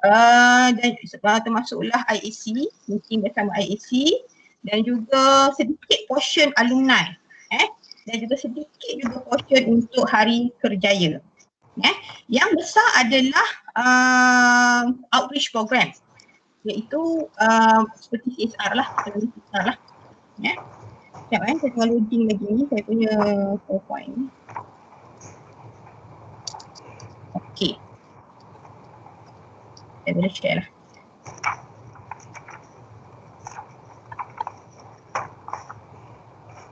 Dan termasuklah IAC, meeting bersama IAC dan juga sedikit portion alumni dan juga sedikit juga portion untuk hari kerjaya. Yang besar adalah outreach program, iaitu seperti CSR lah, CSR lah. Sekejap saya tengah loading lagi ni saya punya PowerPoint ni. Okey. Saya boleh share lah.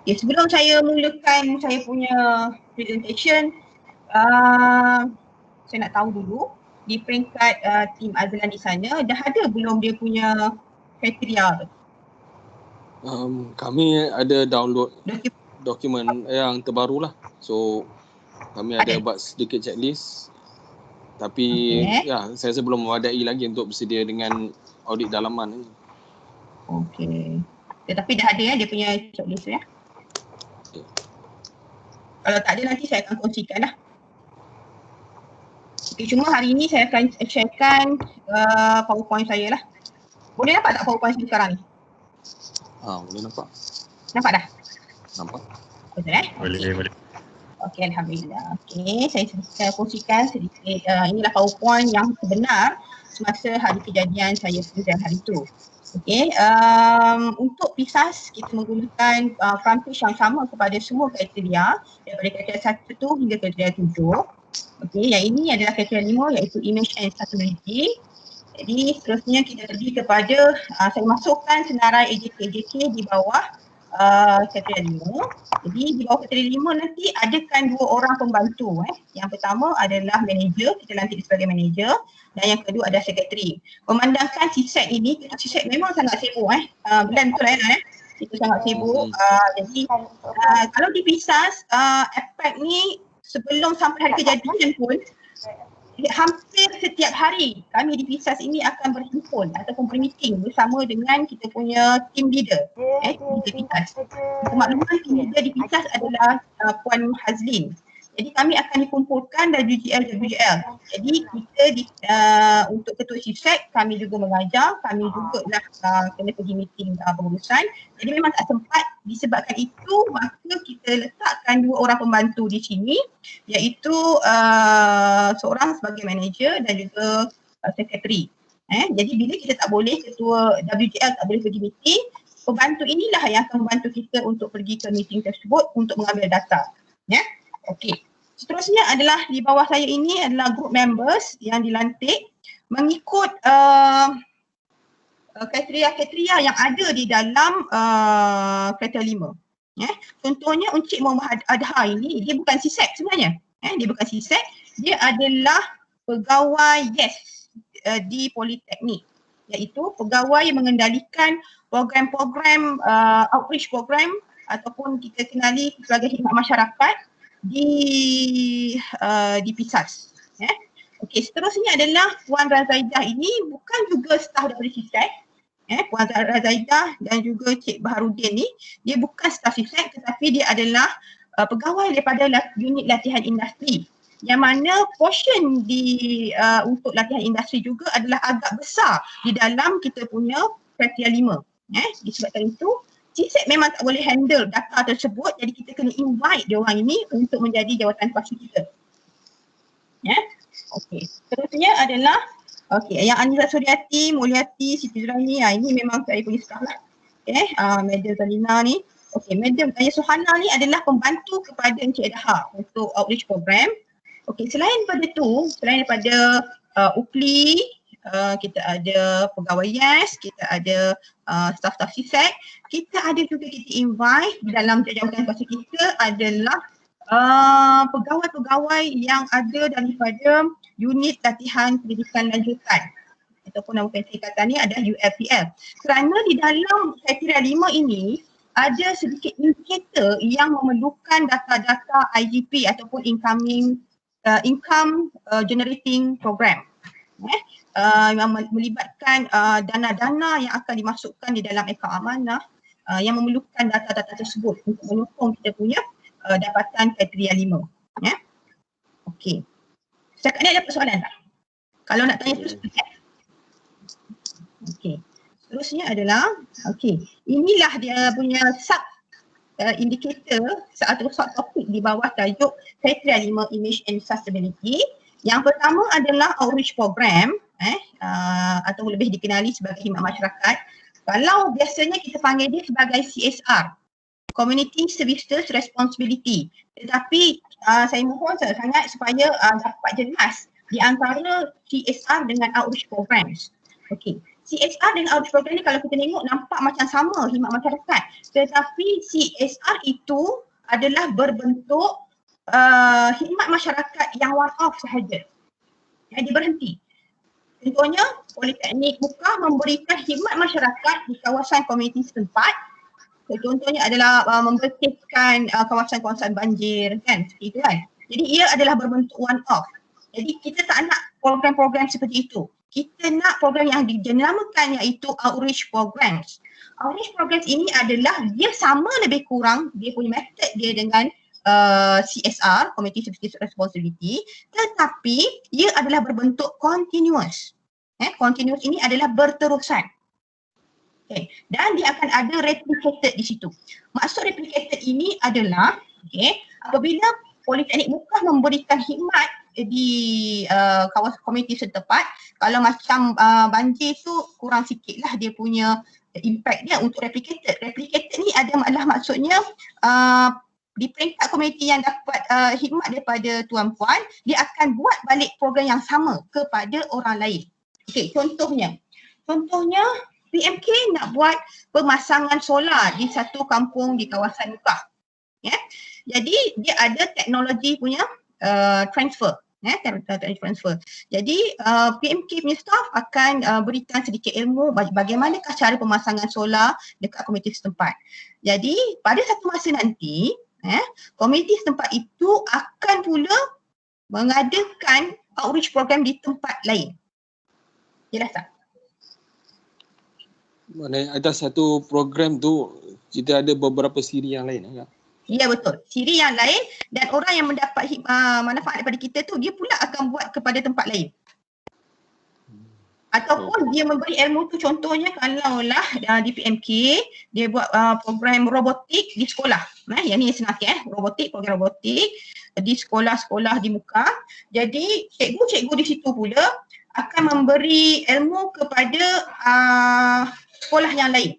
Okay, sebelum saya mulakan saya punya presentation, saya nak tahu dulu di peringkat tim Azlan di sana dah ada belum dia punya kriteria tu? Kami ada download dokumen yang terbaru lah. So kami ada buat sedikit checklist. Tapi ya, saya belum memadai lagi untuk bersedia dengan audit dalaman ni. Okey. Tapi dah ada dia punya checklist ya? Okay. Kalau tak ada nanti saya akan kongsikan lah. Okay, cuma hari ini saya akan sharekan PowerPoint saya lah. Boleh nampak tak PowerPoint saya sekarang ni? Boleh nampak. Nampak dah? Nampak. Betul Boleh. Okey, Alhamdulillah. Okey, saya kongsikan sedikit. Inilah PowerPoint yang sebenar semasa hari kejadian saya present hari itu. Okey, untuk PISAS kita menggunakan front page yang sama kepada semua kriteria daripada kriteria 1 hingga kriteria 7. Okey, yang ini adalah kriteria 5 iaitu image and sustainability. Jadi seterusnya kita pergi kepada saya masukkan senarai AJK di bawah kriteria 5. Jadi di bawah kriteria 5 nanti adakan 2 orang pembantu. Yang pertama adalah manager, kita lantik sebagai manager, dan yang kedua adalah sekretari. Memandangkan CSEC ini, CSEC memang sangat sibuk Belan betul kita sangat sibuk. Jadi kalau di PISAS, APEC ni sebelum sampai hari kejadian pun hampir setiap hari kami di PISAS ini akan berhimpun ataupun bermeeting bersama dengan kita punya team leader di PISAS. Makluman team leader di PISAS adalah Puan Hazlin. Jadi kami akan dikumpulkan dari WGL. Jadi kita untuk ketua CSEC kami juga mengajar, kami juga lah kena pergi meeting pengurusan. Jadi memang tak sempat, disebabkan itu maka kita letakkan 2 orang pembantu di sini, iaitu seorang sebagai manager dan juga sekretari. Jadi bila kita tak boleh, ketua WGL tak boleh pergi meeting, pembantu inilah yang akan membantu kita untuk pergi ke meeting tersebut untuk mengambil data. Okey. Seterusnya adalah di bawah saya ini adalah group members yang dilantik mengikut kriteria yang ada di dalam kriteria 5. Contohnya Encik Muhammad Adha ini, dia bukan CSEC sebenarnya. Dia bukan CSEC, dia adalah pegawai YES di Politeknik, iaitu pegawai yang mengendalikan program-program outreach program ataupun kita kenali sebagai khidmat masyarakat di PISAS. Okey, seterusnya adalah Puan Razaidah ini bukan juga staf daripada CSEC. Puan Razaidah dan juga Cik Baharudin ni, dia bukan staf CSEC tetapi dia adalah pegawai daripada unit latihan industri. Yang mana portion untuk latihan industri juga adalah agak besar di dalam kita punya kriteria 5. Disebabkan itu CSEC memang tak boleh handle data tersebut, jadi kita kena invite dia orang ini untuk menjadi jawatan kuasa kita. Okey, seterusnya adalah yang Anisa Suryati, Mulyati, Siti Zuraini, ini memang saya punya staff lah. Madam Zalina ni. Okey, Madam Suhana ni adalah pembantu kepada Encik Adha untuk outreach program. Okey, selain daripada UPLI, kita ada pegawai YES, kita ada staff-staff CSEC, kita ada juga kita invite di dalam jawatan kuasa kita adalah pegawai-pegawai yang ada daripada unit latihan pendidikan lanjutan ataupun nama singkatan ni adalah ULPL. Kerana di dalam kriteria 5 ini ada sedikit indikator yang memerlukan data-data IGP ataupun income generating program. Yang melibatkan dana-dana yang akan dimasukkan di dalam akaun amanah yang memerlukan data-data tersebut untuk menyokong kita punya dapatan kriteria 5. Okey. Setakat ni ada persoalan tak? Kalau nak tanya terus, seterusnya adalah, inilah dia punya sub indikator atau sub topik di bawah tajuk kriteria 5 image and sustainability. Yang pertama adalah outreach program atau lebih dikenali sebagai khidmat masyarakat. Kalau biasanya kita panggil dia sebagai CSR, Community Services Responsibility. Tetapi saya mohon sangat supaya dapat jelas di antara CSR dengan outreach programs. Okey. CSR dengan outreach program ni kalau kita tengok nampak macam sama khidmat masyarakat, tetapi CSR itu adalah berbentuk khidmat masyarakat yang one off sahaja. Dia berhenti. Contohnya Politeknik Muka memberikan khidmat masyarakat di kawasan komuniti setempat. Contohnya adalah membersihkan kawasan-kawasan banjir kan, seperti itu kan. Jadi ia adalah berbentuk one off. Jadi kita tak nak program-program seperti itu. Kita nak program yang dinamakan iaitu outreach programs. Outreach programs ini adalah dia sama lebih kurang dia punya method dia dengan CSR, Community Services Responsibility, tetapi ia adalah berbentuk continuous. Continuous ini adalah berterusan. Okay. Dan dia akan ada replicated di situ. Maksud replicated ini adalah apabila Politeknik Muka memberikan khidmat di kawasan komuniti setempat, kalau macam banjir tu kurang sikit lah dia punya impact dia untuk replicated. Replicated ni adalah maksudnya di peringkat komuniti yang dapat khidmat daripada tuan puan, dia akan buat balik program yang sama kepada orang lain. Okey, contohnya PMK nak buat pemasangan solar di satu kampung di kawasan Muka. Jadi dia ada teknologi punya transfer. Transfer. Jadi PMK punya staff akan berikan sedikit ilmu bagaimanakah cara pemasangan solar dekat komuniti setempat. Jadi pada satu masa nanti komuniti setempat itu akan pula mengadakan outreach program di tempat lain. Jelas tak? Maknanya ada satu program tu kita ada beberapa siri yang lain kan? Ya betul. Siri yang lain dan orang yang mendapat manfaat daripada kita tu dia pula akan buat kepada tempat lain. Ataupun dia memberi ilmu tu, contohnya kalaulah di PMK dia buat program robotik di sekolah. Yang ni senang robotik, program robotik di sekolah-sekolah di Muka. Jadi cikgu-cikgu di situ pula akan memberi ilmu kepada sekolah yang lain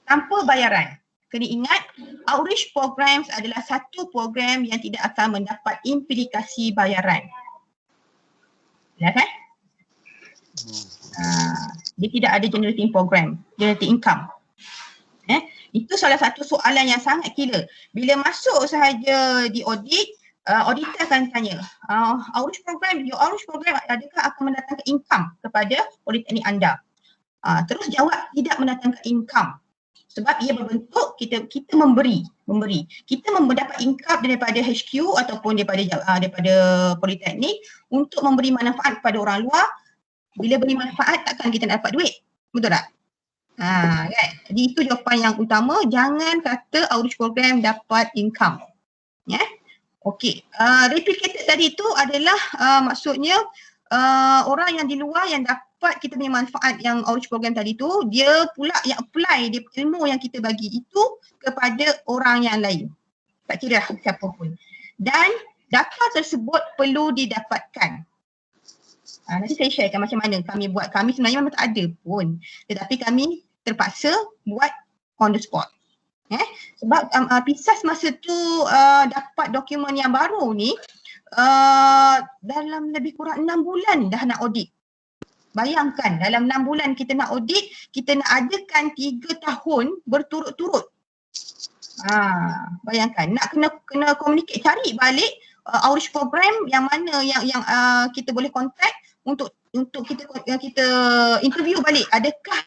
tanpa bayaran. Kena ingat, outreach programs adalah satu program yang tidak akan mendapat implikasi bayaran. Ya kan? Dia tidak ada generating program, generating income. Itu salah satu soalan yang sangat killer. Bila masuk sahaja di audit, auditor akan tanya, outreach program adakah akan mendatangkan income kepada politeknik anda? Terus jawab tidak mendatangkan income. Sebab ia berbentuk kita memberi. Kita mendapat income daripada HQ ataupun daripada politeknik untuk memberi manfaat kepada orang luar. Bila beri manfaat takkan kita dapat duit. Betul tak? Kan? Jadi itu jawapan yang utama, jangan kata outreach program dapat income. Okey. Replicated tadi itu adalah maksudnya orang yang di luar yang dapat kita punya manfaat yang outreach program tadi tu, dia pula yang apply dia ilmu yang kita bagi itu kepada orang yang lain. Tak kira siapa pun. Dan data tersebut perlu didapatkan. Nanti saya sharekan macam mana kami buat. Kami sebenarnya memang tak ada pun. Tetapi kami terpaksa buat on the spot. Sebab PISAS masa tu dapat dokumen yang baru ni dalam lebih kurang 6 bulan dah nak audit. Bayangkan dalam 6 bulan kita nak audit, kita nak adakan 3 tahun berturut-turut. Bayangkan nak kena communicate, cari balik outreach program yang mana yang kita boleh contact untuk kita interview balik adakah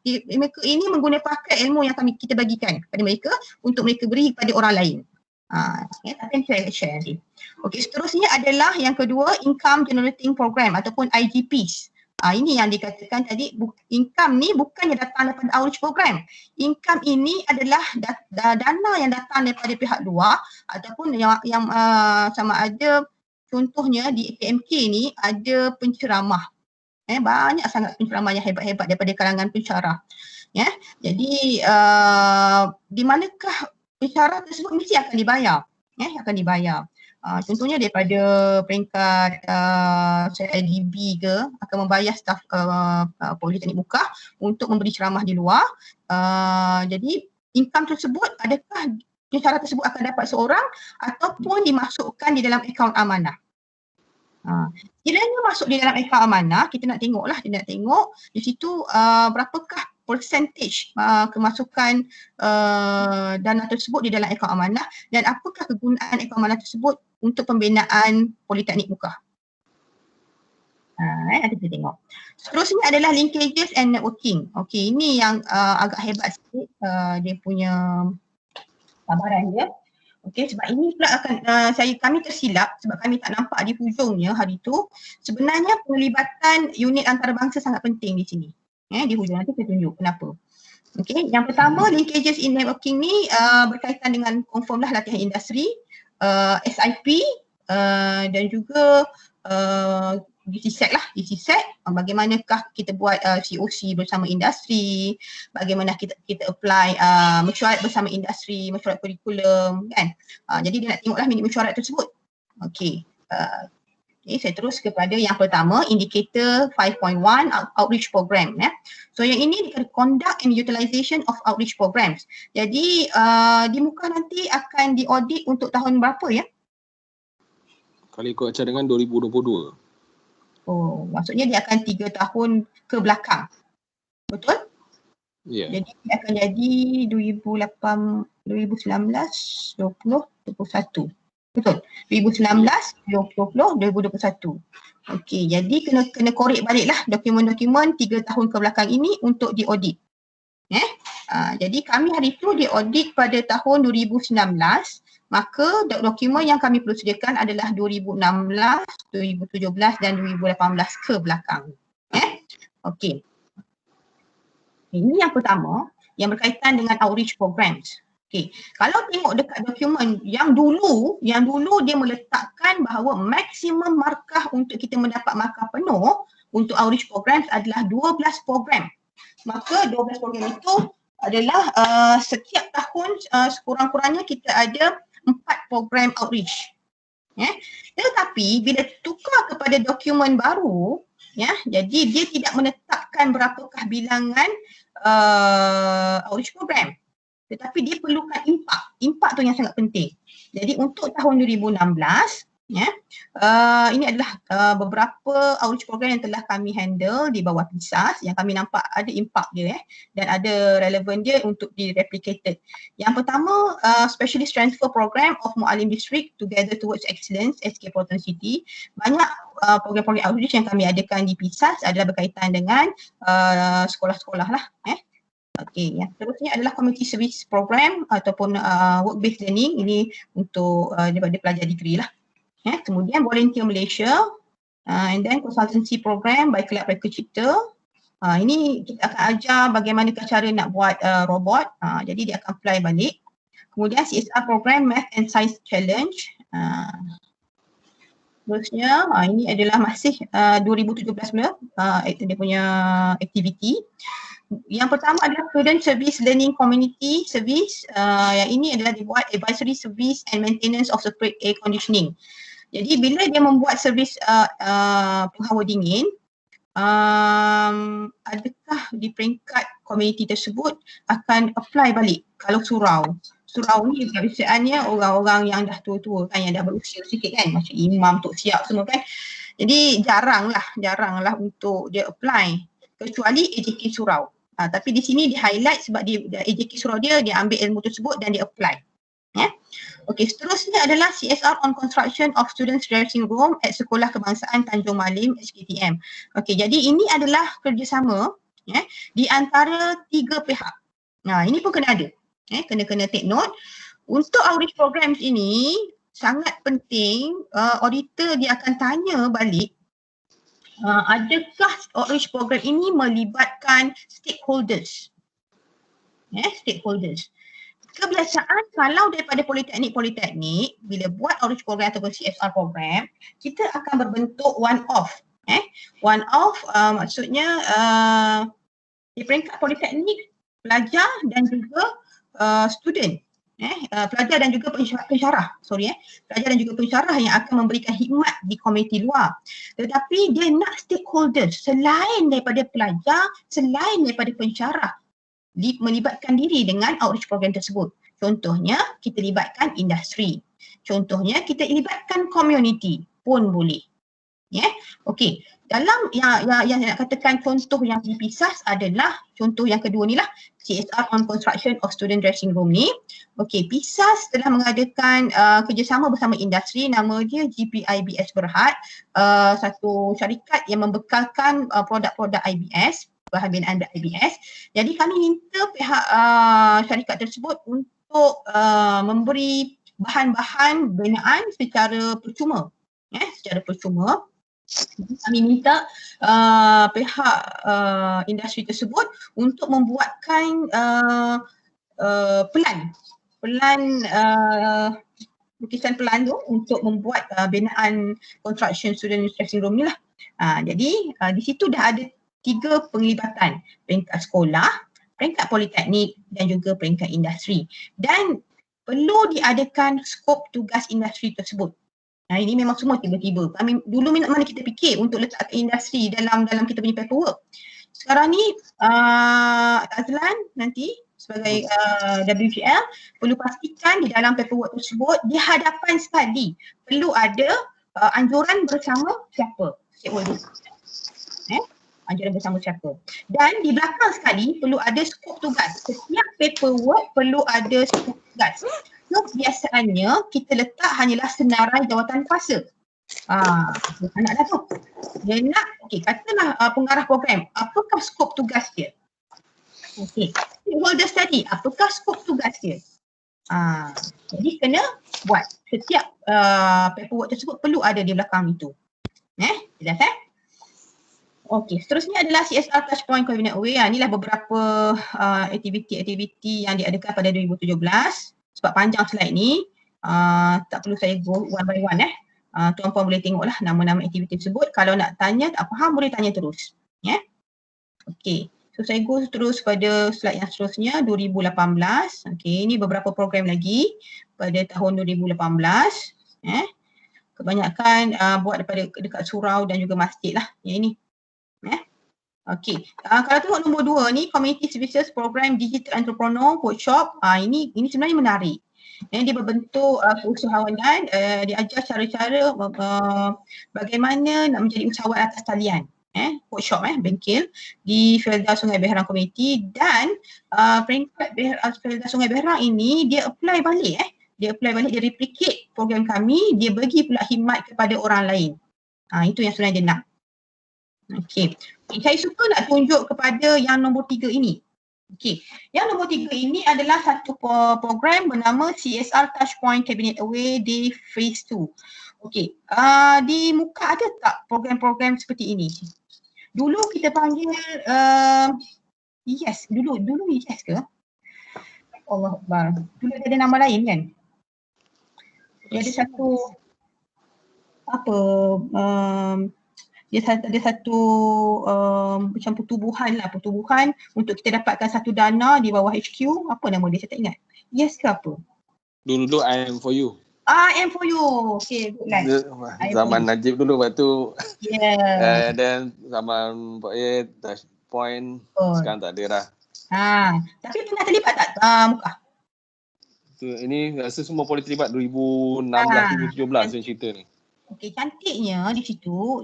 mereka ini menggunakan pakai ilmu yang kita bagikan kepada mereka untuk mereka beri kepada orang lain. Tapi saya share nanti. Okey, seterusnya adalah yang kedua, income generating program ataupun IGPs. Ini yang dikatakan tadi, income ni bukannya datang daripada outreach program. Income ini adalah dana yang datang daripada pihak luar ataupun yang sama ada contohnya di PMK ni ada penceramah. Banyak sangat penceramah yang hebat-hebat daripada kalangan pensyarah. Jadi di manakah pensyarah tersebut mesti akan dibayar. Akan dibayar. Contohnya daripada peringkat CIDB ke akan membayar staf Politeknik Muka untuk memberi ceramah di luar. Jadi income tersebut adakah pensyarah tersebut akan dapat seorang ataupun dimasukkan di dalam akaun amanah. Kiranya masuk di dalam akaun amanah, kita nak tengoklah, kita nak tengok di situ berapakah percentage kemasukan dana tersebut di dalam akaun amanah dan apakah kegunaan akaun amanah tersebut untuk pembinaan Politeknik Muka. Kita tengok. Seterusnya adalah linkages and networking. Okey, ini yang agak hebat sikit dia punya gambaran dia. Okey, sebab ini pula akan kami tersilap sebab kami tak nampak di hujungnya hari tu. Sebenarnya penglibatan unit antarabangsa sangat penting di sini. Di hujung nanti saya tunjuk kenapa. Okey, yang pertama linkages in networking ni berkaitan dengan confirm lah latihan industri, SIP dan juga GCSEC lah, GCSEC, bagaimanakah kita buat COC bersama industri, bagaimana kita apply mesyuarat bersama industri, mesyuarat kurikulum kan. Jadi dia nak tengoklah minit mesyuarat tersebut. Okey. Saya terus kepada yang pertama, indicator 5.1 outreach program. So yang ini conduct and utilization of outreach programs. Jadi di muka nanti akan diaudit untuk tahun berapa ya? Kalau ikut cadangan 2022. Oh, maksudnya dia akan 3 tahun ke belakang. Betul? Ya. Jadi dia akan jadi 2019, 20, 21. Betul. 2019, 2020, 2021. Okey, jadi kena korek baliklah dokumen-dokumen 3 tahun ke belakang ini untuk diaudit. Jadi kami hari itu diaudit pada tahun 2019. Maka dokumen yang kami perlu sediakan adalah 2016, 2017 dan 2018 ke belakang. Okey. Ini yang pertama yang berkaitan dengan outreach programs. Okey. Kalau tengok dekat dokumen yang dulu dia meletakkan bahawa maksimum markah untuk kita mendapat markah penuh untuk outreach programs adalah 12 program. Maka 12 program itu adalah setiap tahun sekurang-kurangnya kita ada 4 program outreach. Tetapi bila tukar kepada dokumen baru, jadi dia tidak menetapkan berapakah bilangan outreach program. Tetapi dia perlukan impak. Impak tu yang sangat penting. Jadi untuk tahun 2016, ini adalah beberapa outreach program yang telah kami handle di bawah PISAS yang kami nampak ada impak dia dan ada relevan dia untuk di-replicated. Yang pertama, Specialist Transfer Program of Muallim District Together Towards Excellence, SK Proton City. Banyak program-program outreach yang kami adakan di PISAS adalah berkaitan dengan sekolah-sekolah lah. Okey, yang seterusnya adalah Community Service Program ataupun Work-Based Learning. Ini untuk daripada pelajar degree lah. Kemudian Volunteer Malaysia and then Consultancy Program by Kelab Reka Cipta. Ini kita akan ajar bagaimana cara nak buat robot. Jadi dia akan apply balik. Kemudian CSR Program Math and Science Challenge. Terusnya ini adalah masih 2017 punya dia punya aktiviti. Yang pertama adalah Student Service Learning Community Service. Yang ini adalah dibuat Advisory Service and Maintenance of Separate Air Conditioning. Jadi bila dia membuat servis penghawa dingin, adakah di peringkat komuniti tersebut akan apply balik kalau surau? Surau ni kebiasaannya orang-orang yang dah tua-tua kan, yang dah berusia sikit kan, macam imam, tok siap semua kan. Jadi jaranglah untuk dia apply kecuali AJK surau. Tapi di sini di highlight sebab dia AJK surau dia ambil ilmu tersebut dan dia apply. Okey, seterusnya adalah CSR on construction of students dressing room at Sekolah Kebangsaan Tanjung Malim SKTM. Okey, jadi ini adalah kerjasama di antara 3 pihak. Ini pun kena ada. Kena take note. Untuk outreach programs ini sangat penting, auditor dia akan tanya balik adakah outreach program ini melibatkan stakeholders. Stakeholders. Kebiasaan kalau daripada politeknik bila buat outreach program ataupun CSR program, kita akan berbentuk one off One off maksudnya di peringkat politeknik, pelajar dan juga student, pelajar dan juga pensyarah, pelajar dan juga pensyarah yang akan memberikan khidmat di komuniti luar. Tetapi dia nak stakeholders selain daripada pelajar, selain daripada pensyarah melibatkan diri dengan outreach program tersebut. Contohnya kita libatkan industri. Contohnya kita libatkan community pun boleh. Okey. Dalam yang nak katakan contoh yang di PISAS adalah contoh yang kedua ni lah, CSR on construction of student dressing room ni. Okey, PISAS telah mengadakan kerjasama bersama industri, nama dia GPIBS Berhad, satu syarikat yang membekalkan produk-produk IBS, bahan binaan IBS. Jadi kami minta pihak syarikat tersebut untuk memberi bahan-bahan binaan secara percuma. Secara percuma. Kami minta pihak industri tersebut untuk membuatkan lukisan pelan tu untuk membuat binaan construction student dressing room ni lah. Jadi di situ dah ada 3 penglibatan, peringkat sekolah, peringkat politeknik dan juga peringkat industri. Dan perlu diadakan skop tugas industri tersebut. Ini memang semua tiba-tiba. Kami dulu mana kita fikir untuk letak industri dalam kita punya paperwork. Sekarang ni Azlan nanti sebagai WGL perlu pastikan di dalam paperwork tersebut di hadapan sekali perlu ada anjuran bersama siapa? Stakeholders. Anjuran bersama siapa. Dan di belakang sekali perlu ada skop tugas. Setiap paperwork perlu ada skop tugas. So biasanya kita letak hanyalah senarai jawatan kuasa. Anak dah tu. Dia nak, katalah pengarah program, apakah skop tugas dia? Stakeholder study, apakah skop tugas dia? Jadi kena buat. Setiap paperwork tersebut perlu ada di belakang itu. Jelas seterusnya adalah CSR Touchpoint Cabinet Away. Inilah beberapa aktiviti-aktiviti yang diadakan pada 2017. Sebab panjang slide ni, tak perlu saya go one by one. Tuan-puan boleh tengoklah nama-nama aktiviti tersebut. Kalau nak tanya, tak faham boleh tanya terus. So saya go terus pada slide yang seterusnya, 2018. Ini beberapa program lagi pada tahun 2018. Kebanyakan buat daripada dekat surau dan juga masjid lah. Yang ini. Kalau tengok nombor 2 ni, Community Services Program Digital Entrepreneur Workshop. Ini sebenarnya menarik. Dia berbentuk keusahawanan, diajar cara-cara bagaimana nak menjadi usahawan atas talian. Workshop bengkel di Felda Sungai Behrang Community, dan peringkat Felda Sungai Behrang ini dia apply balik dia replicate program kami, dia bagi pula khidmat kepada orang lain. Itu yang sebenarnya dia nak. Saya suka nak tunjuk kepada yang nombor 3 ini. Yang nombor 3 ini adalah satu program bernama CSR Touchpoint Cabinet Away Day Phase 2. Di muka ada tak program-program seperti ini? Dulu kita panggil yes, dulu yes ke? Allah Akbar. Dulu ada nama lain kan? Dia ada satu dia ada satu macam pertubuhan untuk kita dapatkan satu dana di bawah HQ. Apa nama dia? Saya tak ingat. Yes ke apa? Dulu I am for you. I am for you. Good lah. Zaman Najib dulu waktu. Yeah. Dan zaman Pak A, Touchpoint, sekarang tak ada dah. Tapi pernah terlibat tak muka? Ini rasa semua boleh terlibat 2016-2017 cerita ni. Cantiknya di situ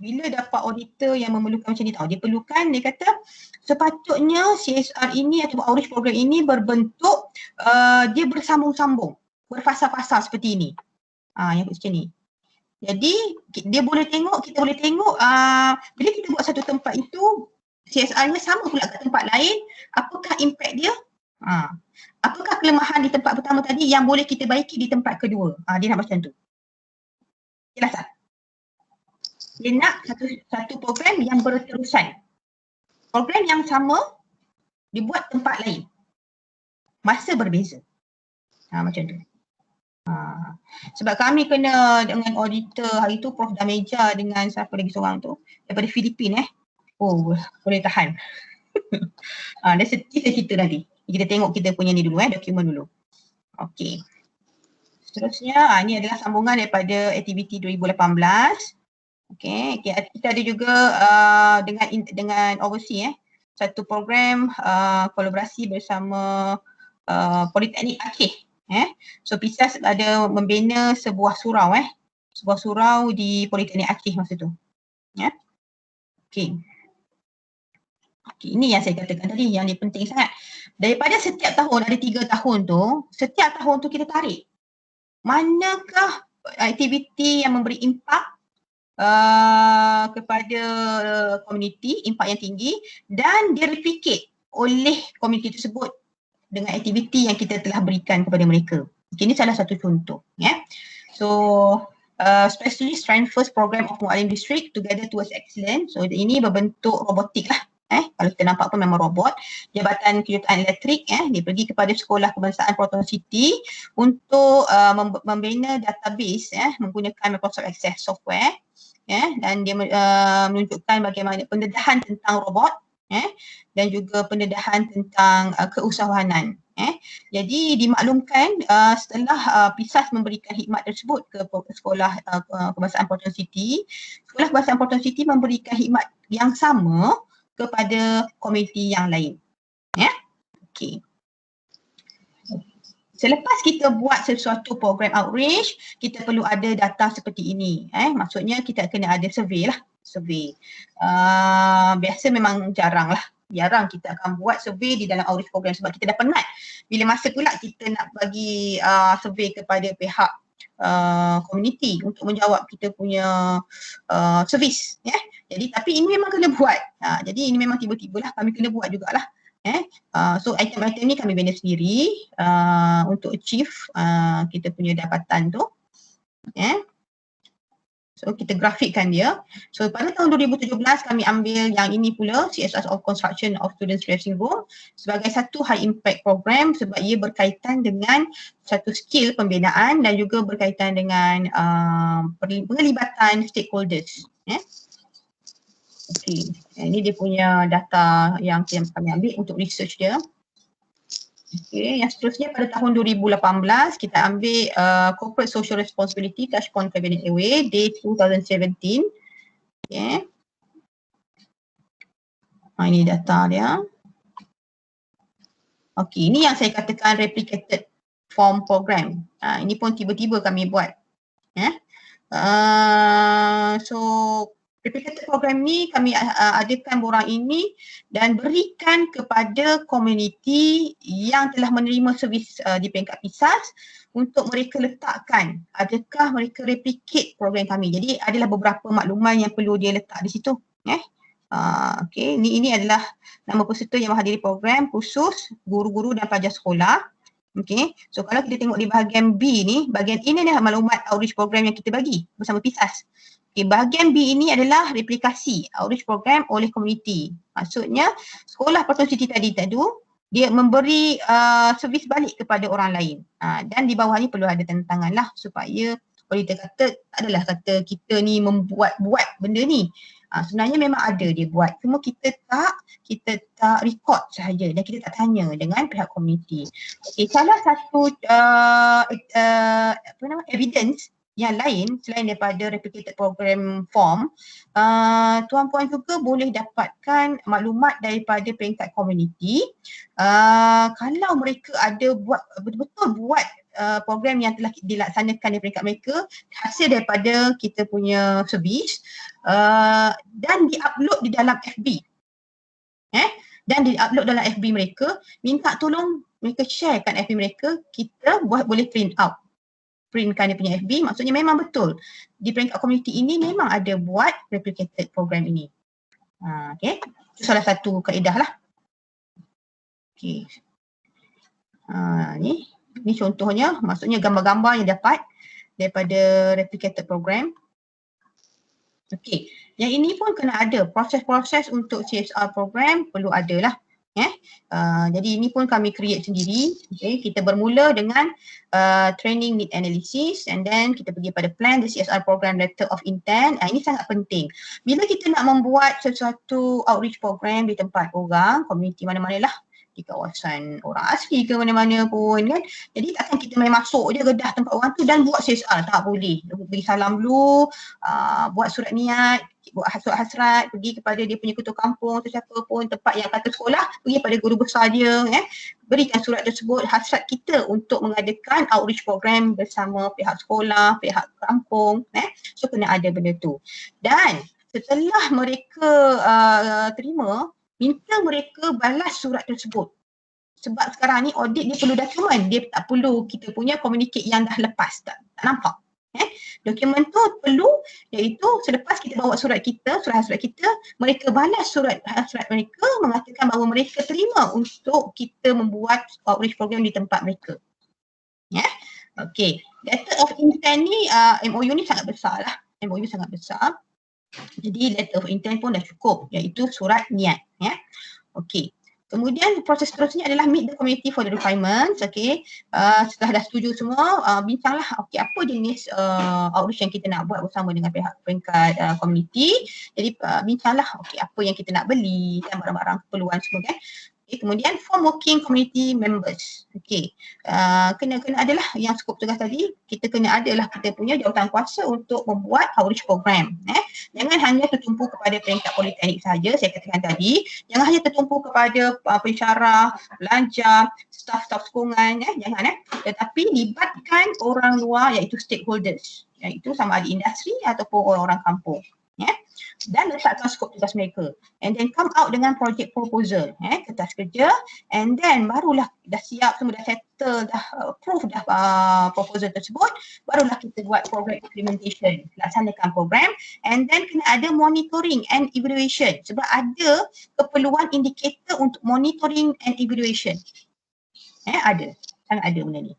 bila dapat auditor yang memerlukan macam ni dia perlukan, dia kata sepatutnya CSR ini atau outreach program ini berbentuk dia bersambung-sambung, berfasa-fasa seperti ini. Yang macam ni. Jadi kita boleh tengok bila kita buat satu tempat itu, CSR-nya sama pula kat tempat lain, apakah impact dia? Apakah kelemahan di tempat pertama tadi yang boleh kita baiki di tempat kedua? Dia nak macam tu. Jelas tak? Dia nak satu program yang berterusan. Program yang sama dibuat tempat lain. Masa berbeza. Macam tu. Sebab kami kena dengan auditor hari tu Prof Dameja dengan siapa lagi seorang tu daripada Filipina Oh, boleh tahan. Dah kita cerita nanti. Kita tengok kita punya ni dulu dokumen dulu. Okey. Seterusnya ni adalah sambungan daripada aktiviti 2018. Okey, kita ada juga dengan overseas satu program kolaborasi bersama Politeknik Aceh. So PISAS ada membina sebuah surau sebuah surau di Politeknik Aceh masa tu. Okey. Ini yang saya katakan tadi yang ni penting sangat. Daripada setiap tahun ada 3 tahun tu, setiap tahun tu kita tarik manakah aktiviti yang memberi impak kepada komuniti, impak yang tinggi dan direplicate oleh komuniti tersebut dengan aktiviti yang kita telah berikan kepada mereka. Ini salah satu contoh. So, Specialist Transfers Program of Mualim District Together Towards Excellence. So, ini berbentuk robotik lah. Kalau kita nampak pun memang robot. Jabatan Kejuruteraan Elektrik dia pergi kepada Sekolah Kebangsaan Proton City untuk membina database menggunakan Microsoft Access software dan dia menunjukkan bagaimana pendedahan tentang robot dan juga pendedahan tentang keusahawanan. Jadi dimaklumkan setelah PISAS memberikan khidmat tersebut ke Sekolah Kebangsaan Proton City, Sekolah Kebangsaan Proton City memberikan khidmat yang sama kepada komuniti yang lain. Okey. Selepas kita buat sesuatu program outreach, kita perlu ada data seperti ini. Maksudnya kita kena ada survey lah. Survey. Biasa memang jarang kita akan buat survey di dalam outreach program sebab kita dah penat. Bila masa pula kita nak bagi survey kepada pihak komuniti untuk menjawab kita punya servis. Jadi tapi ini memang kena buat. Jadi ini memang tiba-tiba lah kami kena buat jugalah. So item-item ni kami bina sendiri untuk achieve kita punya dapatan tu. So kita grafikkan dia. So pada tahun 2017 kami ambil yang ini pula, CSR of Construction of Students Dressing Room sebagai satu high impact program sebab ia berkaitan dengan satu skill pembinaan dan juga berkaitan dengan penglibatan stakeholders. Okey, ini dia punya data yang kami ambil untuk research dia. Okey, yang seterusnya pada tahun 2018 kita ambil Corporate Social Responsibility Touchpoint Cabinet Airway Day 2017. Okey. Ini data dia. Okey, ini yang saya katakan replicated form program. Ini pun tiba-tiba kami buat. So replicated program ni kami adakan borang ini dan berikan kepada komuniti yang telah menerima servis di peringkat PISAS untuk mereka letakkan adakah mereka replicate program kami. Jadi adalah beberapa makluman yang perlu dia letak di situ. Okay, ini adalah nama peserta yang menghadiri program khusus guru-guru dan pelajar sekolah. Okay, so kalau kita tengok di bahagian B ni, bahagian ini adalah maklumat outreach program yang kita bagi bersama PISAS. Okay, bahagian B ini adalah replikasi outreach program oleh komuniti. Maksudnya Sekolah Proton City tadi dia memberi servis balik kepada orang lain. Dan di bawah ni perlu ada tanda tangan lah supaya auditor kata tak adalah kata kita ni membuat-buat benda ni. Sebenarnya memang ada dia buat. Cuma kita tak record sahaja dan kita tak tanya dengan pihak komuniti. Okay, salah satu evidence yang lain selain daripada replicated program form, tuan-puan juga boleh dapatkan maklumat daripada peringkat komuniti kalau mereka ada betul-betul buat program yang telah dilaksanakan di peringkat mereka hasil daripada kita punya servis dan di-upload di dalam FB. Dan di-upload dalam FB mereka, minta tolong mereka sharekan FB mereka, kita boleh printkan dia punya FB, maksudnya memang betul di peringkat komuniti ini memang ada buat replicated program ini. Okay, itu salah satu kaedah lah. Okay. Ni contohnya, maksudnya gambar-gambar yang dapat daripada replicated program. Okay, yang ini pun kena ada proses-proses untuk CSR program perlu ada lah. Jadi ini pun kami create sendiri. Okay. Kita bermula dengan training need analysis and then kita pergi pada plan the CSR program letter of intent. Ini sangat penting. Bila kita nak membuat sesuatu outreach program di tempat orang, komuniti mana-mana lah, di kawasan orang asli ke mana-mana pun kan. Jadi takkan kita main masuk je gedah tempat orang tu dan buat CSR, tak boleh. Beri salam dulu, buat surat niat, buat surat hasrat, pergi kepada dia punya ketua kampung atau siapa pun tempat yang kata sekolah, pergi pada guru besar dia, berikan surat tersebut, hasrat kita untuk mengadakan outreach program bersama pihak sekolah, pihak kampung, so kena ada benda tu. Dan setelah mereka terima, minta mereka balas surat tersebut. Sebab sekarang ni audit dia perlu dokumen, dia tak perlu kita punya communicate yang dah lepas, tak nampak. Dokumen tu perlu, iaitu selepas kita bawa surat kita, surat hasrat kita, mereka balas surat hasrat mereka mengatakan bahawa mereka terima untuk kita membuat outreach program di tempat mereka. Okay, letter of intent ni, MOU ni sangat besar lah, MOU sangat besar. Jadi letter of intent pun dah cukup, iaitu surat niat. Okay. Kemudian proses seterusnya adalah meet the community for the requirements. Okay. Setelah dah setuju semua, bincanglah okay, apa jenis outreach yang kita nak buat bersama dengan pihak peringkat community. Jadi bincanglah okay, apa yang kita nak beli dan barang-barang keperluan semua kan. Okay, kemudian form working community members. Okay. Kena adalah yang skop tugas tadi, kita kena adalah kita punya jawatan kuasa untuk membuat outreach program. Jangan hanya tertumpu kepada peringkat politeknik saja, saya katakan tadi. Jangan hanya tertumpu kepada pensyarah, pelajar, staf-staf sokongan, jangan. Tetapi libatkan orang luar iaitu stakeholders, iaitu sama ada industri ataupun orang-orang kampung. Dan letakkan skop tugas mereka and then come out dengan project proposal, kertas kerja, and then barulah dah siap semua, dah settle, dah approve dah proposal tersebut, barulah kita buat program implementation, laksanakan program, and then kena ada monitoring and evaluation sebab ada keperluan indikator untuk monitoring and evaluation. Ada, sangat ada benda ni.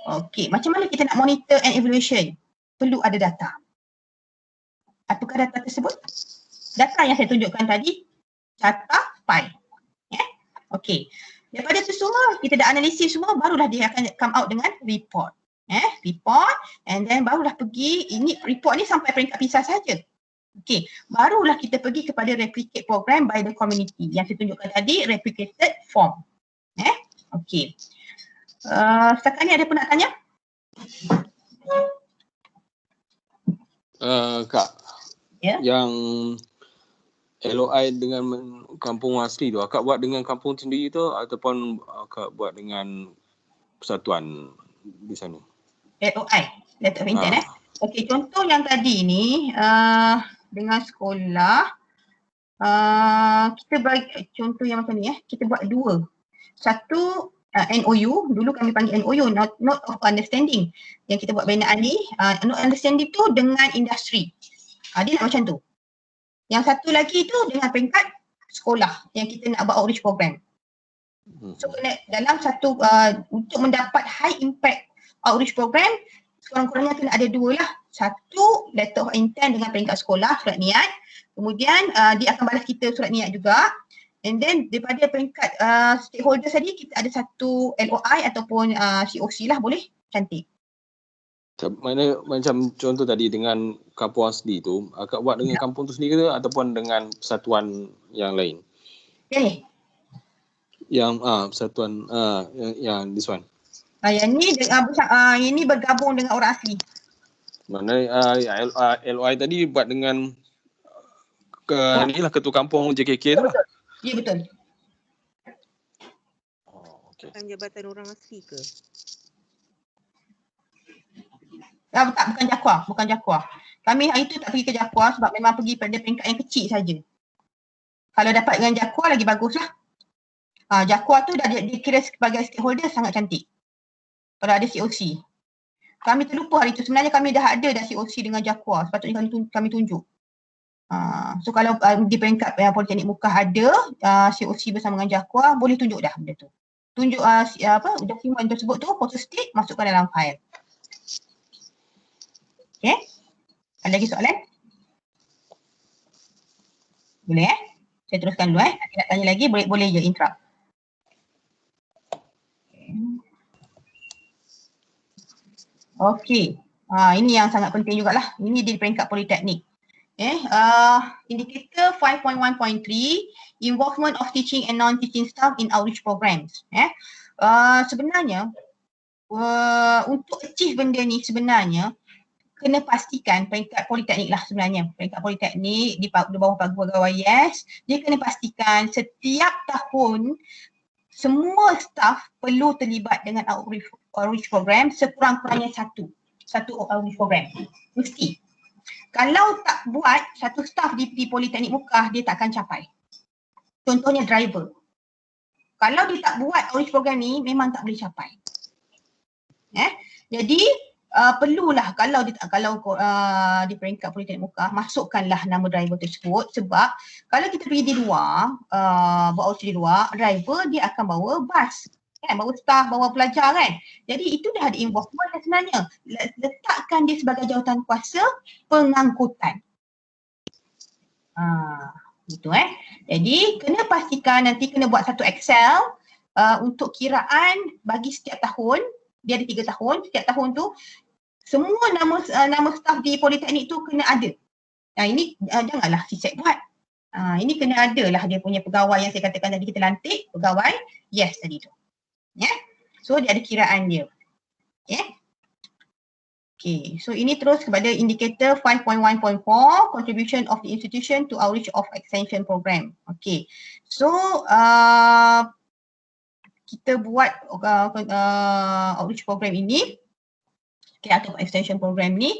Okay, macam mana kita nak monitor and evaluation? Perlu ada data. Apakah data tersebut? Data yang saya tunjukkan tadi, data pie. Okey. Daripada itu semua, kita dah analisis semua, barulah dia akan come out dengan report. Report, and then barulah pergi, ini report ni sampai peringkat PISA saja. Okey, barulah kita pergi kepada replicate program by the community. Yang saya tunjukkan tadi, replicated form. Okey. Setakat ni ada pun nak tanya? Kak, yang LOI dengan kampung asli tu, akak buat dengan kampung sendiri tu ataupun akak buat dengan persatuan di sana? LOI, letter of intent. Okey, contoh yang tadi ni dengan sekolah, kita bagi contoh yang macam ni kita buat dua. Satu NOU, dulu kami panggil NOU, Note of Understanding. Yang kita buat binaan ni, Note of Understanding tu dengan industri. Dia nak macam tu. Yang satu lagi tu dengan peringkat sekolah yang kita nak buat outreach program. So dalam satu, untuk mendapat high impact outreach program, sekurang-kurangnya kena ada dua lah. Satu, letter of intent dengan peringkat sekolah, surat niat. Kemudian dia akan balas kita surat niat juga. And then daripada peringkat stakeholder tadi, kita ada satu LOI ataupun COC lah, boleh? Cantik. Mana macam contoh tadi dengan kampung asli tu, akak buat dengan kampung tu sendiri ke ataupun dengan persatuan yang lain? Yang persatuan yang this one. Yang ni ini bergabung dengan orang asli. Mana LOI tadi buat dengan inilah ketua kampung JKK tu lah. Ya, betul. Okay. Jabatan orang asli ke? Tak, bukan Jakwa. Kami hari tu tak pergi ke Jakwa sebab memang pergi pada peringkat yang kecil saja. Kalau dapat dengan Jakwa lagi baguslah. Jakwa tu dah dikira sebagai stakeholder sangat cantik. Kalau ada COC. Kami terlupa hari tu, sebenarnya kami dah ada COC dengan Jakwa, sepatutnya kami tunjuk. So kalau di peringkat Politeknik Mukah ada COC bersama dengan Jakwa, boleh tunjuk dah benda tu. Tunjuk dokumen tersebut tu, photo stick, masukkan dalam file. Ada lagi soalan? Boleh Saya teruskan dulu Nanti nak tanya lagi boleh je interrupt. Okey. Ini yang sangat penting jugalah. Ini di peringkat politeknik. Indicator 5.1.3 involvement of teaching and non-teaching staff in outreach programs. Sebenarnya untuk achieve benda ni sebenarnya kena pastikan peringkat politeknik lah sebenarnya. Peringkat politeknik di bawah pegawai YES, dia kena pastikan setiap tahun semua staff perlu terlibat dengan outreach program sekurang-kurangnya satu outreach program. Mesti. Kalau tak buat satu staff di Politeknik Mukah, dia tak akan capai. Contohnya driver. Kalau dia tak buat outreach program ni, memang tak boleh capai. Jadi perlulah kalau di peringkat Politeknik Mukah, masukkanlah nama driver tersebut sebab kalau kita pergi di luar, buat outreach di luar, driver dia akan bawa bas. Bawa staff, bawa pelajar kan. Jadi itu dah ada involvement sebenarnya. Letakkan dia sebagai jawatan kuasa pengangkutan. Gitu Jadi kena pastikan nanti kena buat satu Excel untuk kiraan bagi setiap tahun. Dia ada 3 tahun. Setiap tahun tu semua nama staff di politeknik tu kena ada. Ini janganlah CSEC buat. Ini kena ada lah dia punya pegawai yang saya katakan tadi kita lantik, pegawai YES tadi tu. So dia ada kiraan dia. Okay, so ini terus kepada indikator 5.1.4 contribution of the institution to outreach of extension program. Okay, so kita buat outreach program ini atau extension program ni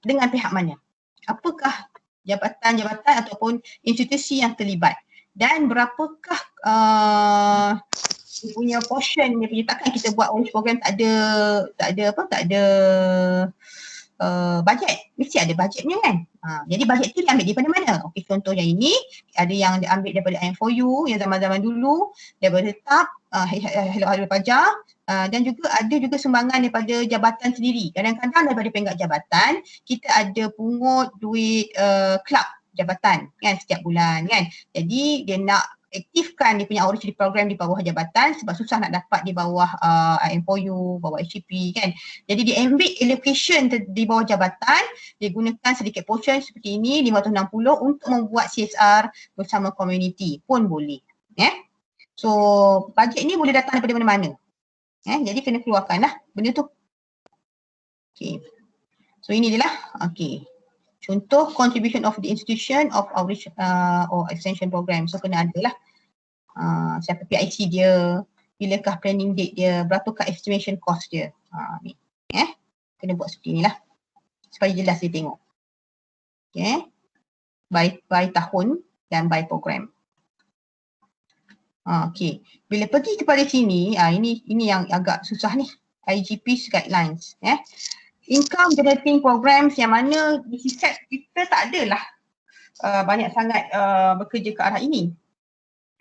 dengan pihak mana? Apakah jabatan-jabatan ataupun institusi yang terlibat dan berapakah dia punya portion, dia punya, takkan kita buat outreach program tak ada bajet, mesti ada bajetnya kan. Jadi bajet tu diambil daripada mana? Okey, contoh yang ini ada yang diambil daripada IM4U yang zaman-zaman dulu, daripada TAP, Hello Pajar, dan juga ada juga sumbangan daripada jabatan sendiri. Kadang-kadang daripada peringkat jabatan kita ada pungut duit club jabatan kan setiap bulan kan. Jadi dia nak aktifkan dia punya outreach program di bawah jabatan sebab susah nak dapat di bawah IM4U, bawah HCP kan. Jadi dia ambil allocation di bawah jabatan, dia gunakan sedikit portion seperti ini 560 untuk membuat CSR bersama community pun boleh. So bajet ni boleh datang daripada mana-mana. Jadi kena keluarkan lah benda tu. Okay. So ini dia lah. Okay. Contoh contribution of the institution of outreach or extension program. So kena ada lah. Siapa PIC dia, bilakah planning date dia, berapakah estimation cost dia. Ni. Kena buat seperti inilah. Supaya jelas dia tengok. Okay. By tahun dan by program. Okay. Bila pergi kepada sini, ini yang agak susah ni. IGP's guidelines. Income generating programs yang mana di CSEC kita tak adalah banyak sangat bekerja ke arah ini.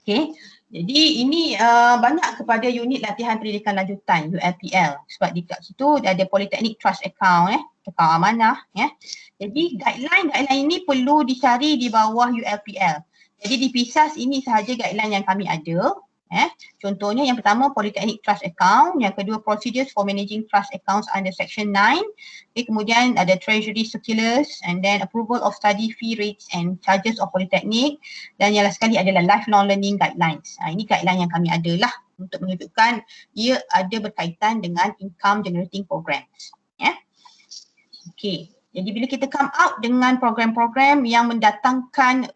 Okay. Jadi ini banyak kepada unit latihan pendidikan lanjutan ULPL sebab di kat situ ada Polytechnic Trust Account account amanah Jadi guideline ini perlu dicari di bawah ULPL. Jadi di PISAS ini sahaja guideline yang kami ada. Contohnya yang pertama Polytechnic Trust Account, yang kedua Procedures for Managing Trust Accounts under Section 9. Kemudian ada Treasury Circulars and then Approval of Study Fee Rates and Charges of Polytechnic, dan yang last sekali adalah Lifelong Learning Guidelines. Ini guideline yang kami ada lah untuk menunjukkan ia ada berkaitan dengan income generating programs. Okay. Jadi bila kita come out dengan program-program yang mendatangkan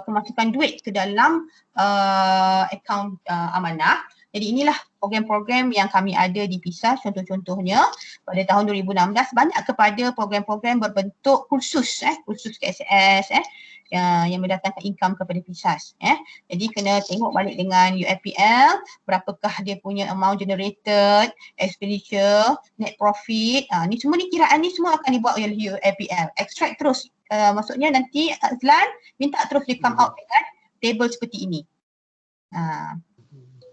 kemasukan duit ke dalam akaun amanah, jadi inilah program-program yang kami ada di PISAS. Contoh-contohnya pada tahun 2016 banyak kepada program-program berbentuk kursus KSS yang mendatangkan income kepada PISAS. Jadi kena tengok balik dengan ULPL, berapakah dia punya amount generated, expenditure, net profit. Ni semua ni kiraan ni semua akan dibuat oleh ULPL. Extract terus, maksudnya nanti Azlan minta terus dia come out dengan table seperti ini.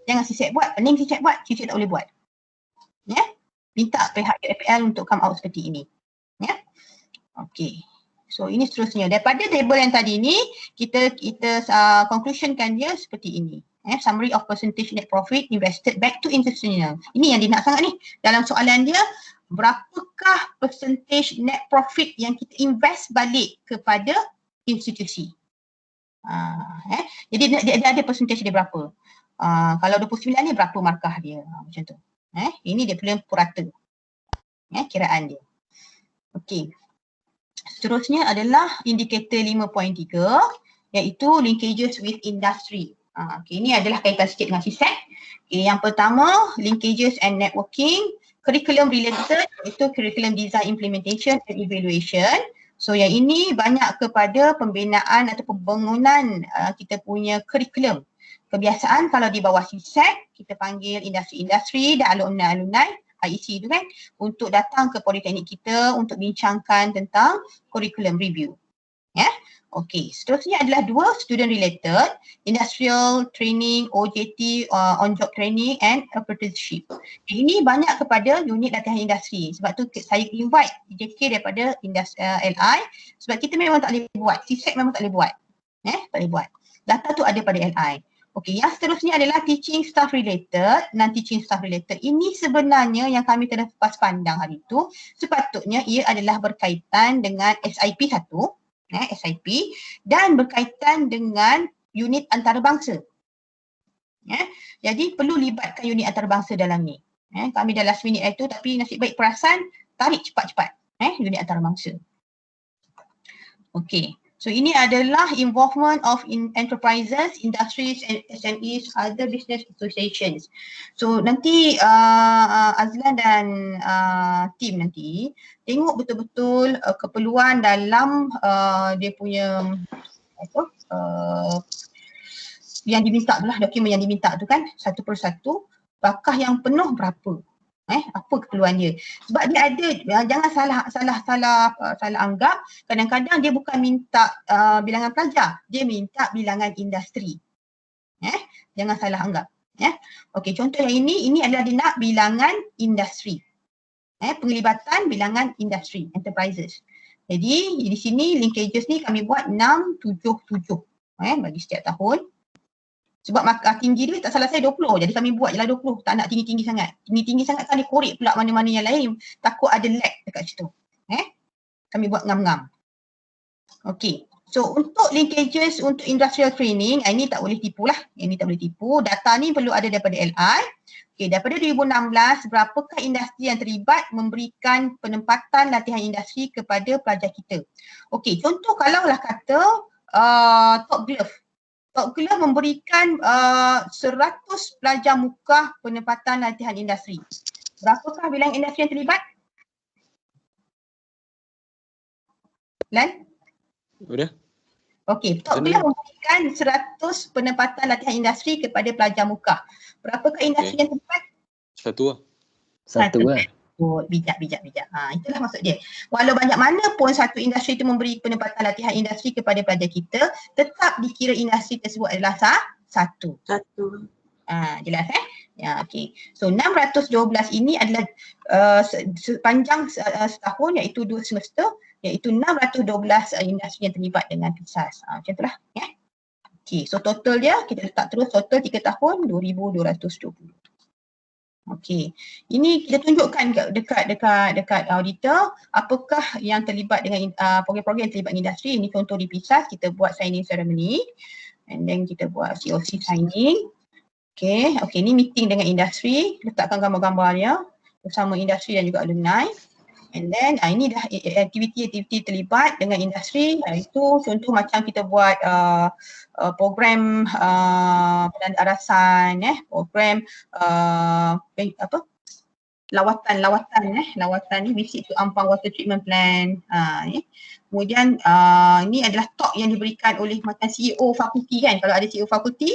Jangan CSEC buat, pening CSEC buat, CSEC tak boleh buat. Minta pihak ULPL untuk come out seperti ini. Okay. So ini seterusnya. Daripada table yang tadi ni, kita conclusionkan dia seperti ini. Summary of percentage net profit invested back to institutional. Ini yang dia nak sangat ni. Dalam soalan dia, berapakah percentage net profit yang kita invest balik kepada institusi. Jadi dia ada percentage dia berapa. Kalau 29 ni berapa markah dia. Macam tu. Ini dia punya purata. Kiraan dia. Okey. Seterusnya adalah indikator 5.3 iaitu linkages with industry. Ini adalah kaitan sikit dengan CSEC. Yang pertama, linkages and networking. Curriculum related iaitu curriculum design, implementation and evaluation. So yang ini banyak kepada pembinaan atau pembangunan kita punya curriculum. Kebiasaan kalau di bawah CSEC, kita panggil industri-industri dan alumni-alumni IEC tu kan untuk datang ke politeknik kita untuk bincangkan tentang curriculum review. Okey, seterusnya adalah dua student related, industrial training, OJT, on-job training and apprenticeship. Ini banyak kepada unit latihan industri. Sebab tu saya invite JK daripada LI sebab kita memang tak boleh buat. CSEC memang tak boleh buat. Tak boleh buat. Data tu ada pada LI. Okey, yang seterusnya adalah teaching staff related, non-teaching staff related. Ini sebenarnya yang kami terlepas pandang hari itu. Sepatutnya ia adalah berkaitan dengan SIP 1. SIP dan berkaitan dengan unit antarabangsa. Jadi perlu libatkan unit antarabangsa dalam ni. Kami dah last minute itu tapi nasib baik perasan tarik cepat-cepat unit antarabangsa. Okey. So ini adalah involvement of enterprises, industries and SMEs, other business associations. So nanti Azlan dan tim nanti tengok betul-betul keperluan dalam dia punya yang diminta tu lah, dokumen yang diminta tu kan satu persatu, apakah yang penuh berapa. Apa keperluan dia. Sebab dia ada, jangan salah anggap, kadang-kadang dia bukan minta bilangan pelajar, dia minta bilangan industri. Jangan salah anggap. Okey, contoh yang ini adalah dia nak bilangan industri. Penglibatan bilangan industri, enterprises. Jadi di sini linkages ni kami buat 677 bagi setiap tahun. Sebab tinggi dia tak salah saya 20, jadi kami buat je lah 20, tak nak tinggi-tinggi sangat. Tinggi-tinggi sangat kan dia korek pula mana-mana yang lain, takut ada lag dekat situ. Kami buat ngam-ngam. Okey, so untuk linkages untuk industrial training, ini tak boleh tipu lah. Ini tak boleh tipu, data ni perlu ada daripada LI. Okey, daripada 2016, berapakah industri yang terlibat memberikan penempatan latihan industri kepada pelajar kita. Okey, contoh kalaulah kata Top Glove. Top Glove memberikan 100 pelajar muka penempatan latihan industri. Berapakah bilangan industri yang terlibat? Lan? Udah. Okey, Top Glove memberikan 100 penempatan latihan industri kepada pelajar muka. Berapakah industri yang terlibat? Satu lah. Bijak. Itulah maksud dia. Walau banyak mana pun satu industri itu memberi penempatan latihan industri kepada pelajar kita, tetap dikira industri tersebut adalah satu. Jelas Ya, okey. So 612 ini adalah sepanjang setahun iaitu 2 semester, iaitu 612 industri yang terlibat dengan PISAS. Macam itulah ya. Okey, so total dia kita letak terus total 3 tahun 2220. Okey, ini kita tunjukkan dekat auditor apakah yang terlibat dengan program-program yang terlibat dengan industri. Ini contoh di PISAS, kita buat signing ceremony and then kita buat COC signing. Okey, ini meeting dengan industri, letakkan gambar-gambarnya bersama industri dan juga alumni. And then ini dah aktiviti-aktiviti terlibat dengan industri, itu contoh macam kita buat program penandarasan, program lawatan ni visit to Ampang Water Treatment Plant. Kemudian ini adalah talk yang diberikan oleh macam CEO fakulti kan, kalau ada CEO fakulti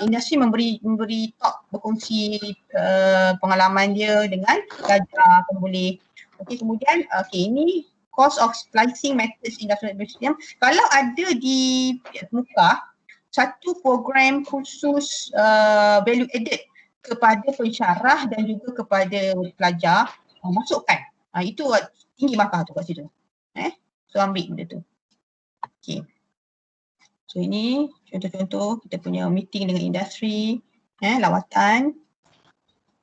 industri memberi talk, berkongsi pengalaman dia dengan pelajar boleh. Okey, kemudian ini course of splicing methods industrial system. Kalau ada di muka satu program khusus value added kepada pensyarah dan juga kepada pelajar, masukkan. Itu tinggi markah tu kat situ. So ambil benda tu. Okay. So ini contoh-contoh kita punya meeting dengan industri, lawatan.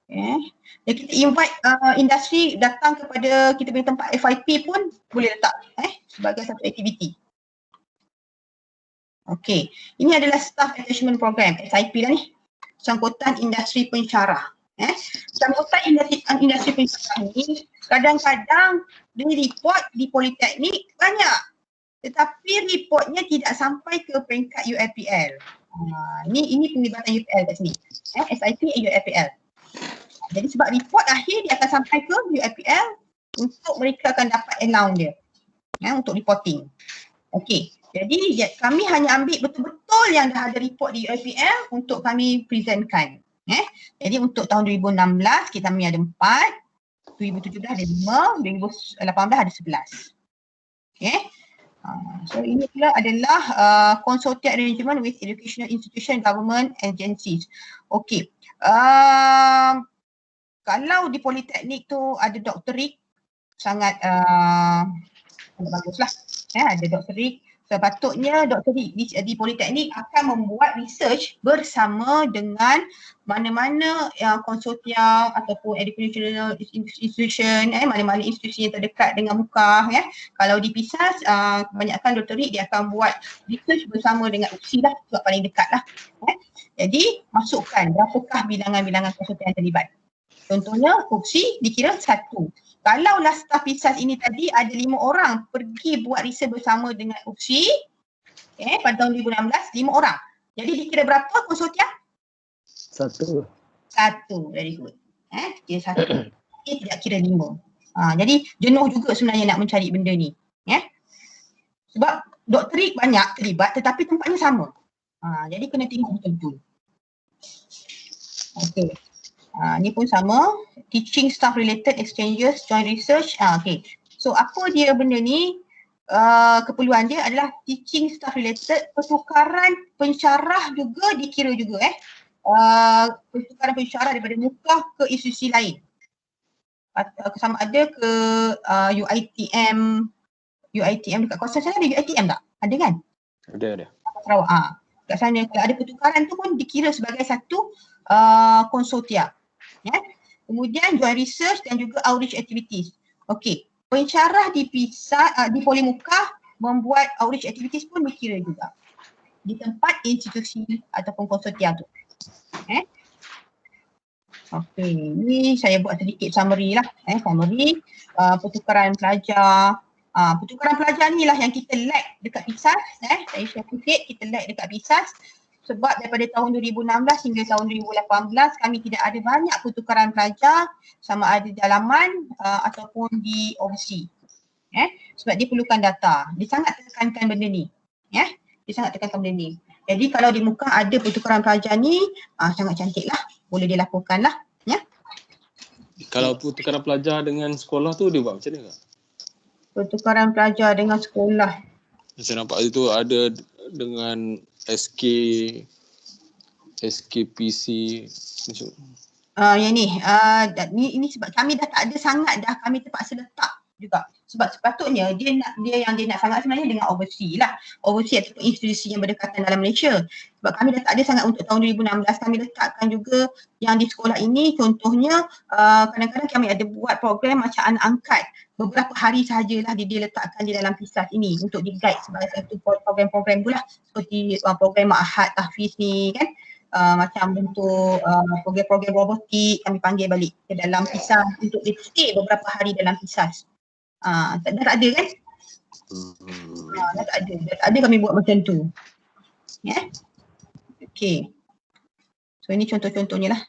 Dan kita invite industri datang kepada kita punya tempat FIP pun boleh letak sebagai satu aktiviti. Okey, ini adalah Staff Attachment Program, SIP lah ni. Sangkutan industri pensyarah. Sangkutan industri pensyarah ni kadang-kadang dia report di Politeknik banyak. Tetapi reportnya tidak sampai ke peringkat UIPL. Ini penglibatan UIPL kat sini. SIP UIPL. Jadi sebab report akhir dia akan sampai ke UIPL untuk mereka akan dapat allowance dia untuk reporting. Okey, jadi kami hanya ambil betul-betul yang dah ada report di UIPL untuk kami presentkan. Jadi untuk tahun 2016 kita kami ada 4, 2017 ada 5, 2018 ada 11. Okay. So ini pula adalah consortium arrangement with educational institution, government agencies. Okey. Kalau di Politeknik tu ada doktorik sangat baguslah. Ada doktorik. Sepatutnya doktorik di Politeknik akan membuat research bersama dengan mana-mana konsortium ataupun educational institution, mana-mana institusi yang terdekat dengan muka. Kalau di PISAS, kebanyakan doktorik dia akan buat research bersama dengan UPSI lah, sebab paling dekat lah. Jadi masukkan berapakah bilangan-bilangan konsortium yang terlibat. Contohnya UPSI dikira 1. Kalaulah staf PISAS ini tadi ada 5 orang pergi buat research bersama dengan UPSI pada tahun 2016, 5 orang. Jadi dikira berapa konsortium? 1. Very good. Kira 1. Tidak kira 5. Jadi jenuh juga sebenarnya nak mencari benda ni. Sebab doktorik banyak terlibat tetapi tempatnya sama. Jadi kena tengok betul-betul. Okey. Ni pun sama, teaching staff related exchanges, joint research. Okay. So apa dia benda ni, keperluan dia adalah teaching staff related, pertukaran pensyarah juga dikira juga pertukaran pensyarah daripada muka ke institusi lain. Sama ada ke UiTM dekat kawasan sana ada UiTM tak? Ada kan? Ada. Sarawak. Kat sana kalau ada pertukaran tu pun dikira sebagai satu konsortium. Kemudian joint research dan juga outreach activities. Okey, pensyarah di PISA di Polimuka membuat outreach activities pun dikira juga di tempat institusi ataupun konsortium tu. Okey, ni saya buat sedikit summary lah. Summary pertukaran pelajar. Pertukaran pelajar ni lah yang kita lag dekat PISAS. Saya share sikit, kita lag dekat PISAS. Sebab daripada tahun 2016 hingga tahun 2018 kami tidak ada banyak pertukaran pelajar sama ada di dalaman ataupun di overseas. Sebab dia perlukan data. Dia sangat tekankan benda ni. Dia sangat tekankan benda ni. Jadi kalau di muka ada pertukaran pelajar ni sangat cantik lah. Boleh dilakukan lah. Kalau pertukaran pelajar dengan sekolah tu dia buat macam mana? Pertukaran pelajar dengan sekolah. Saya nampak itu ada dengan SKPC. Yang ni sebab kami dah tak ada sangat dah, kami terpaksa letak juga. Sebab sepatutnya dia yang dia nak sangat sebenarnya dengan overseas lah. Overseas ataupun institusi yang berdekatan dalam Malaysia. Sebab kami dah tak ada sangat untuk tahun 2016, kami letakkan juga yang di sekolah ini. Contohnya kadang-kadang kami ada buat program macam anak angkat. Beberapa hari sahajalah dia letakkan di dalam PISAS ini untuk di-guide sebagai satu program-program tu lah. Seperti program Ma'had Tahfiz ni kan. Macam bentuk program-program robotik kami panggil balik ke dalam PISAS untuk dia stay beberapa hari dalam PISAS. Dah tak ada kan? Dah tak ada kami buat macam tu. Okay. So ini contoh-contohnya lah.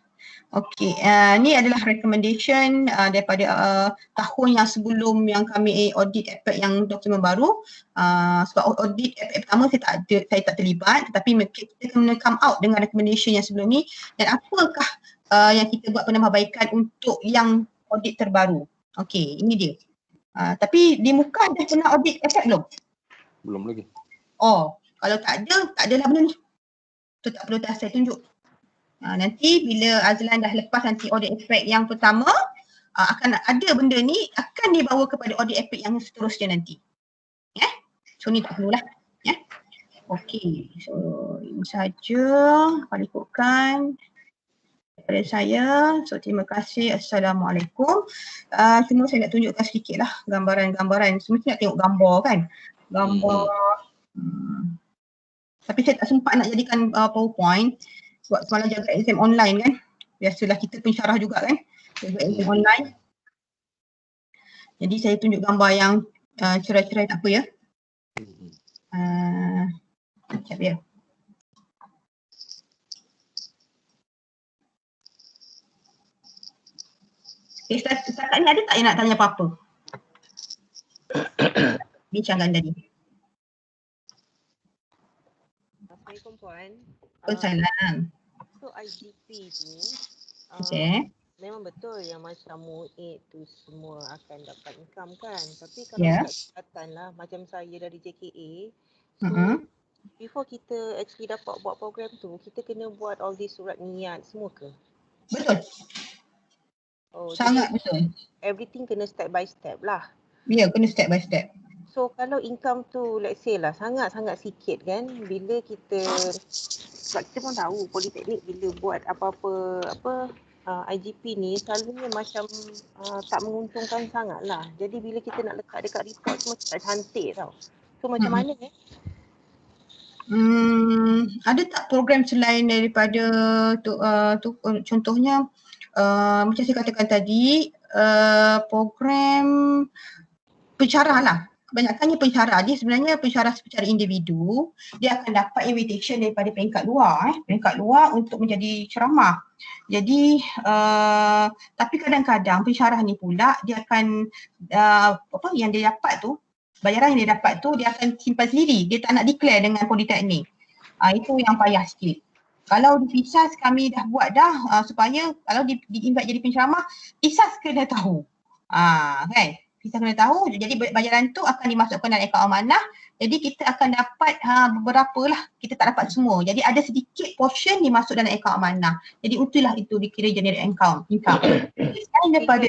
Okay, ni adalah recommendation daripada tahun yang sebelum yang kami audit APEC yang dokumen baru. Sebab audit APEC pertama saya tak terlibat, tetapi kita kena come out dengan recommendation yang sebelum ni. Dan apakah yang kita buat penambahbaikan untuk yang audit terbaru. Okay, ini dia. Tapi di muka dah pernah audit APEC belum? Belum lagi. Oh, kalau tak adalah benda ni. Tu tak perlu saya tunjuk. Nanti bila Azlan dah lepas nanti audit APEC yang pertama, akan ada benda ni akan dibawa kepada audit APEC yang seterusnya nanti. So ni tak perlulah. Ya. Okey. So ini saja kalau ikutkan daripada saya. So terima kasih. Assalamualaikum. Cuma saya nak tunjukkan sedikit lah gambaran-gambaran. Semestinya nak tengok gambar kan. Gambar. Tapi saya tak sempat nak jadikan PowerPoint sebab semalam jaga exam online kan. Biasalah kita pensyarah juga kan. Jaga exam online. Jadi saya tunjuk gambar yang cerai-cerai tak apa ya. Sekejap ya. Setakat ni ada tak yang nak tanya apa-apa? Bincangkan tadi. Assalamualaikum Puan. Salam. So IGP tu memang betul yang macam MUID tu semua akan dapat income kan. Tapi kalau dekat kesihatan lah macam saya dari JKA, so before kita actually dapat buat program tu, kita kena buat all this surat niat semua ke? Betul. Oh, sangat jadi betul. Everything kena step by step lah. Ya, kena step by step. So kalau income tu let's say lah sangat-sangat sikit kan, bila kita, sebab kita pun tahu politeknik bila buat apa-apa IGP ni selalunya macam tak menguntungkan sangat lah. Jadi bila kita nak letak dekat report semua tak cantik tau. So macam mana ada tak program selain daripada contohnya macam saya katakan tadi, program pensyarah lah. Kebanyakannya pensyarah, dia sebenarnya pensyarah secara individu, dia akan dapat invitation daripada peringkat luar untuk menjadi ceramah. Jadi tapi kadang-kadang pensyarah ni pula dia akan yang dia dapat tu, bayaran yang dia dapat tu dia akan simpan sendiri, dia tak nak declare dengan politeknik. Itu yang payah sikit. Kalau di PISAS kami dah buat supaya kalau di-invite jadi penceramah, PISAS kena tahu. Kan? Kita kena tahu, jadi bayaran tu akan dimasukkan dalam akaun amanah. Jadi kita akan dapat beberapa lah, kita tak dapat semua. Jadi ada sedikit portion dimasuk dalam akaun amanah. Jadi itulah itu dikira generate income. Selain daripada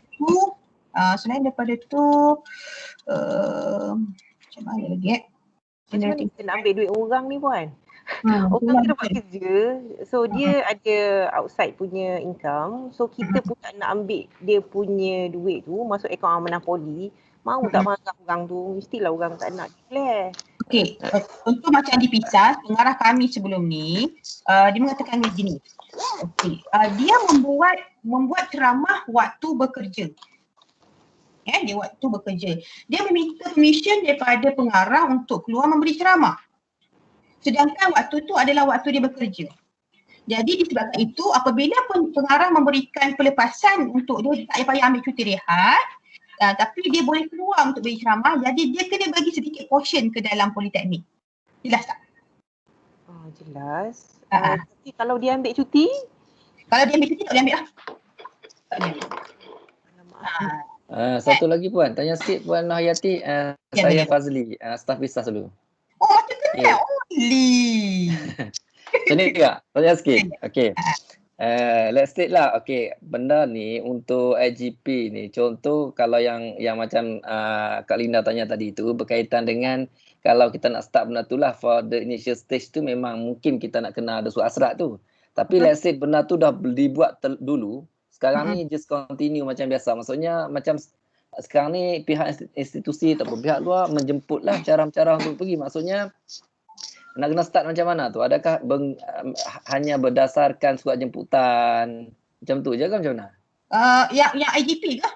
tu, macam mana lagi macam mana kita nak ambil duit orang ni Puan? Orang kita buat kerja, so dia ada outside punya income, so kita pun tak nak ambil dia punya duit tu masuk akaun amanah poli. Mau tak marah orang tu, mestilah orang tak nak declare. Okey, contoh macam di PISAS, pengarah kami sebelum ni, dia mengatakan begini. Okey, dia membuat ceramah waktu bekerja. Dia waktu bekerja. Dia meminta permission daripada pengarah untuk keluar memberi ceramah. Sedangkan waktu tu adalah waktu dia bekerja. Jadi disebabkan itu apabila pengarah memberikan pelepasan untuk dia tak payah ambil cuti rehat, tapi dia boleh keluar untuk beri ceramah, jadi dia kena bagi sedikit portion ke dalam politeknik. Jelas tak? Jelas. Tapi kalau dia ambil cuti? Kalau dia ambil cuti tak boleh ambil lah. Tak boleh ambil. Satu lagi Puan, tanya sikit Puan Hayati, saya Fazli, staf PISAS dulu. Oh macam kenal only. Macam ni juga, tanya sikit. Okay. Let's state lah, okay, benda ni untuk IGP ni, contoh kalau yang macam Kak Linda tanya tadi tu berkaitan dengan kalau kita nak start benda tu lah, for the initial stage tu memang mungkin kita nak kena ada surat asrat tu. Tapi let's say benda tu dah dibuat dulu, sekarang ni just continue macam biasa. Maksudnya macam sekarang ni pihak institusi ataupun pihak luar menjemputlah cara-cara untuk pergi. Maksudnya nak kena start macam mana tu? Adakah hanya berdasarkan surat jemputan macam tu je ke macam mana? Yang IGP ke?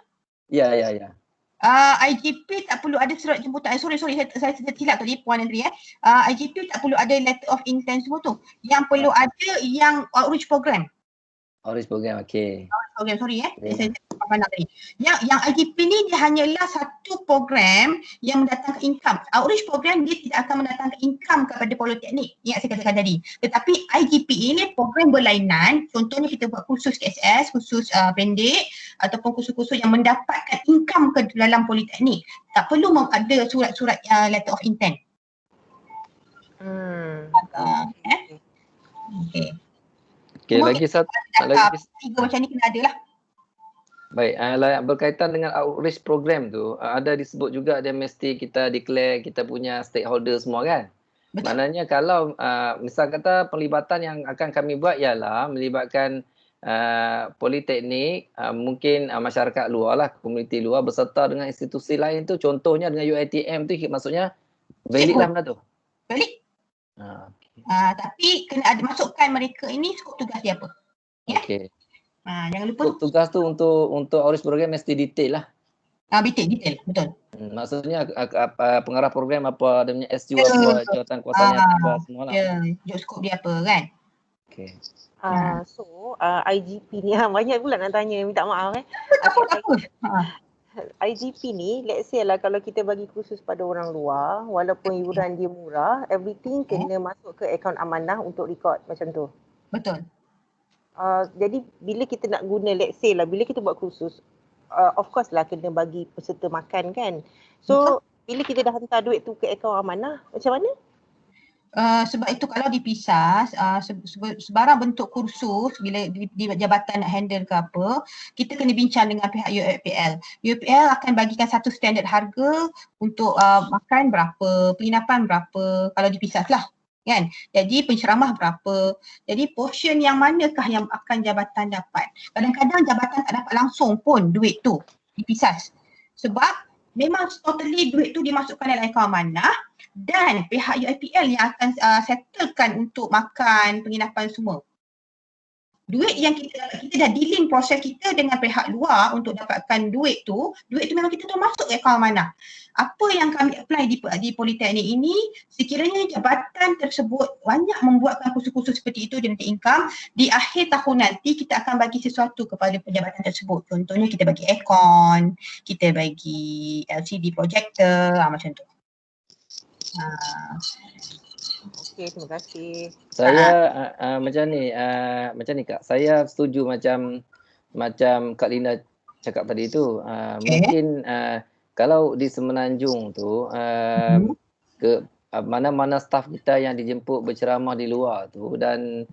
Ya. IGP tak perlu ada surat jemputan. Sorry saya silap tadi Puan Andri. IGP tak perlu ada letter of intent semua tu. Yang perlu ada yang outreach program. Outreach program, okey. Program, sorry saya pandang tadi. Yang IGP ni dia hanyalah satu program yang mendatangkan income. Outreach program dia tidak akan mendatangkan income kepada politeknik. Ingat saya katakan tadi. Tetapi IGP ini program berlainan. Contohnya kita buat kursus KSS, kursus pendek ataupun kursus-kursus yang mendapatkan income ke dalam politeknik. Tak perlu ada surat-surat letter of intent. Okey, lagi satu. Lagi macam ni kena ada lah. Baik, berkaitan dengan outreach program tu, ada disebut juga dia mesti kita declare kita punya stakeholder semua kan? Betul. Maknanya kalau misal kata pelibatan yang akan kami buat ialah melibatkan politeknik, mungkin masyarakat luar lah, komuniti luar berserta dengan institusi lain tu, contohnya dengan UiTM tu maksudnya valid lah benda tu? Valid. Okay. Tapi kena ada masukkan mereka ini skop tugas dia apa. Ya? Okay. Jangan lupa tugas tu untuk outreach program mesti detail lah. Detail, betul. Maksudnya pengarah program apa, dia punya SU apa, jawatan kuasanya apa, semua lah. Ya, skop dia apa kan. Okay. So IGP ni banyak pula nak tanya, minta maaf Tak apa. IGP ni let's say lah kalau kita bagi kursus pada orang luar, walaupun iuran dia murah, everything kena masuk ke akaun amanah untuk record macam tu. Betul. Jadi bila kita nak guna, let's say lah, bila kita buat kursus, of course lah kena bagi peserta makan kan. So bila kita dah hantar duit tu ke akaun amanah, macam mana? Sebab itu kalau dipisah, sebarang bentuk kursus bila di jabatan nak handle ke apa, kita kena bincang dengan pihak UiPL. UiPL akan bagikan satu standard harga untuk makan berapa, penginapan berapa, kalau dipisah lah. Kan? Jadi penceramah berapa, jadi portion yang manakah yang akan jabatan dapat. Kadang-kadang jabatan tak dapat langsung pun duit tu dipisah, sebab memang totally duit tu dimasukkan dalam akaun amanah dan pihak UiPL yang akan settlekan untuk makan, penginapan semua. Duit yang kita dah dealing proses kita dengan pihak luar untuk dapatkan duit tu memang kita dah masuk ke akaun amanah. Apa yang kami apply di Politeknik ini, sekiranya jabatan tersebut banyak membuatkan kursus-kursus seperti itu dan income, di akhir tahun nanti kita akan bagi sesuatu kepada jabatan tersebut. Contohnya kita bagi aircon, kita bagi LCD projector, macam tu. Okey, terima kasih. Saya macam ni Kak. Saya setuju macam Kak Linda cakap tadi tu. Mungkin kalau di Semenanjung tu ke mana-mana staf kita yang dijemput berceramah di luar tu dan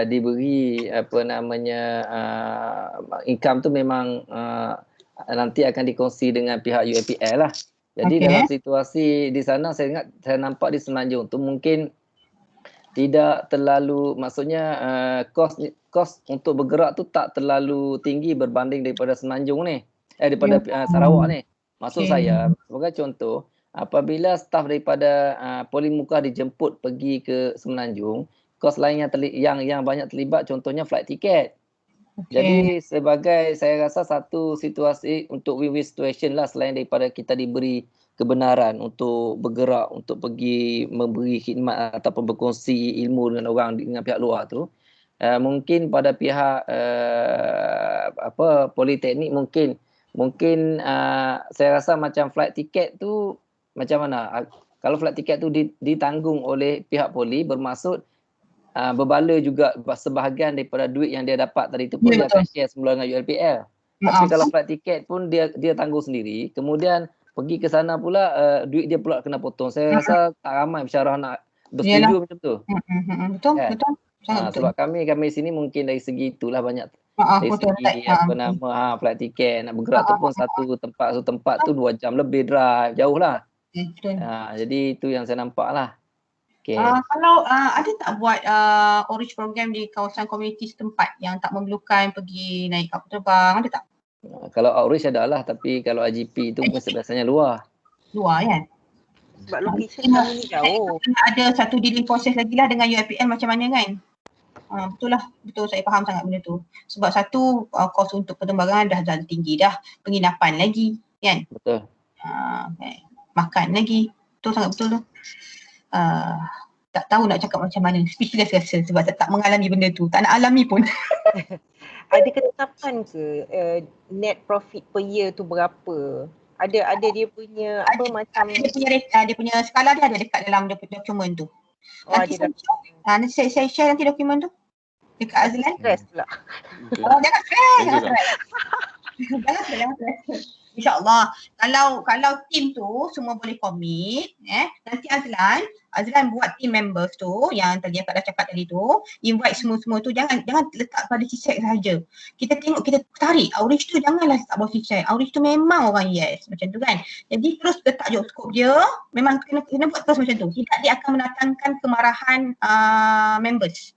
diberi income tu memang nanti akan dikongsi dengan pihak UiPL lah. Jadi dalam situasi di sana saya nampak di Semenanjung tu mungkin tidak terlalu, maksudnya kos untuk bergerak tu tak terlalu tinggi berbanding daripada Semenanjung ni, daripada Sarawak ni. Maksud saya, sebagai contoh, apabila staf daripada Polymuka dijemput pergi ke Semenanjung, kos lain yang banyak terlibat contohnya flight ticket. Jadi sebagai, saya rasa satu situasi untuk win-win situation lah, selain daripada kita diberi kebenaran untuk bergerak, untuk pergi memberi khidmat ataupun berkongsi ilmu dengan orang, dengan pihak luar tu, mungkin pada pihak Politeknik mungkin saya rasa macam flight ticket tu macam mana, kalau flight ticket tu ditanggung oleh pihak Poli, bermaksud berbala juga sebahagian daripada duit yang dia dapat tadi tu pun dia akan share semula dengan UiPL. Tapi kalau flight ticket pun dia tanggung sendiri, kemudian pergi ke sana pula duit dia pula kena potong. Saya rasa tak ramai bersyarah nak bersetuju macam tu. Betul, kan? betul. Sebab kami sini mungkin dari segi itulah banyak dari betul, segi flight ticket, nak bergerak tu pun satu tempat tu 2 jam lebih drive, jauh lah. Jadi itu yang saya nampak lah. Kalau ada tak buat outreach program di kawasan komuniti setempat yang tak memerlukan pergi naik kapal terbang, ada tak? Kalau outreach adalah, tapi kalau IGP tu biasanya luar. Luar kan? Sebab location kami ni jauh. Ada satu dealing proses lagi lah dengan UiPL macam mana kan? Betul lah, betul, saya faham sangat benda tu. Sebab satu kos untuk penerbangan dah tinggi dah, penginapan lagi kan? Betul. Makan lagi, betul, sangat betul tu. Tak tahu nak cakap macam mana, speechless rasa sebab tak mengalami benda tu, tak nak alami pun. Ada ketetapan ke net profit per year tu berapa? Ada dia punya dia punya skala dia ada dekat dalam dokumen tu. Nanti saya share nanti dokumen tu dekat Azlan. Stress pula. Jangan stress. Jangan stress. InsyaAllah. Kalau team tu semua boleh komit, nanti Azlan buat team members tu yang tadi Akak dah cakap tadi tu, invite semua-semua tu, jangan letak pada CSEC sahaja. Kita tengok, kita tarik outreach tu, janganlah letak bawah CSEC. Outreach tu memang orang yes, macam tu kan. Jadi terus letak job scope dia, memang kena buat terus macam tu. Tidak, dia akan mendatangkan kemarahan members.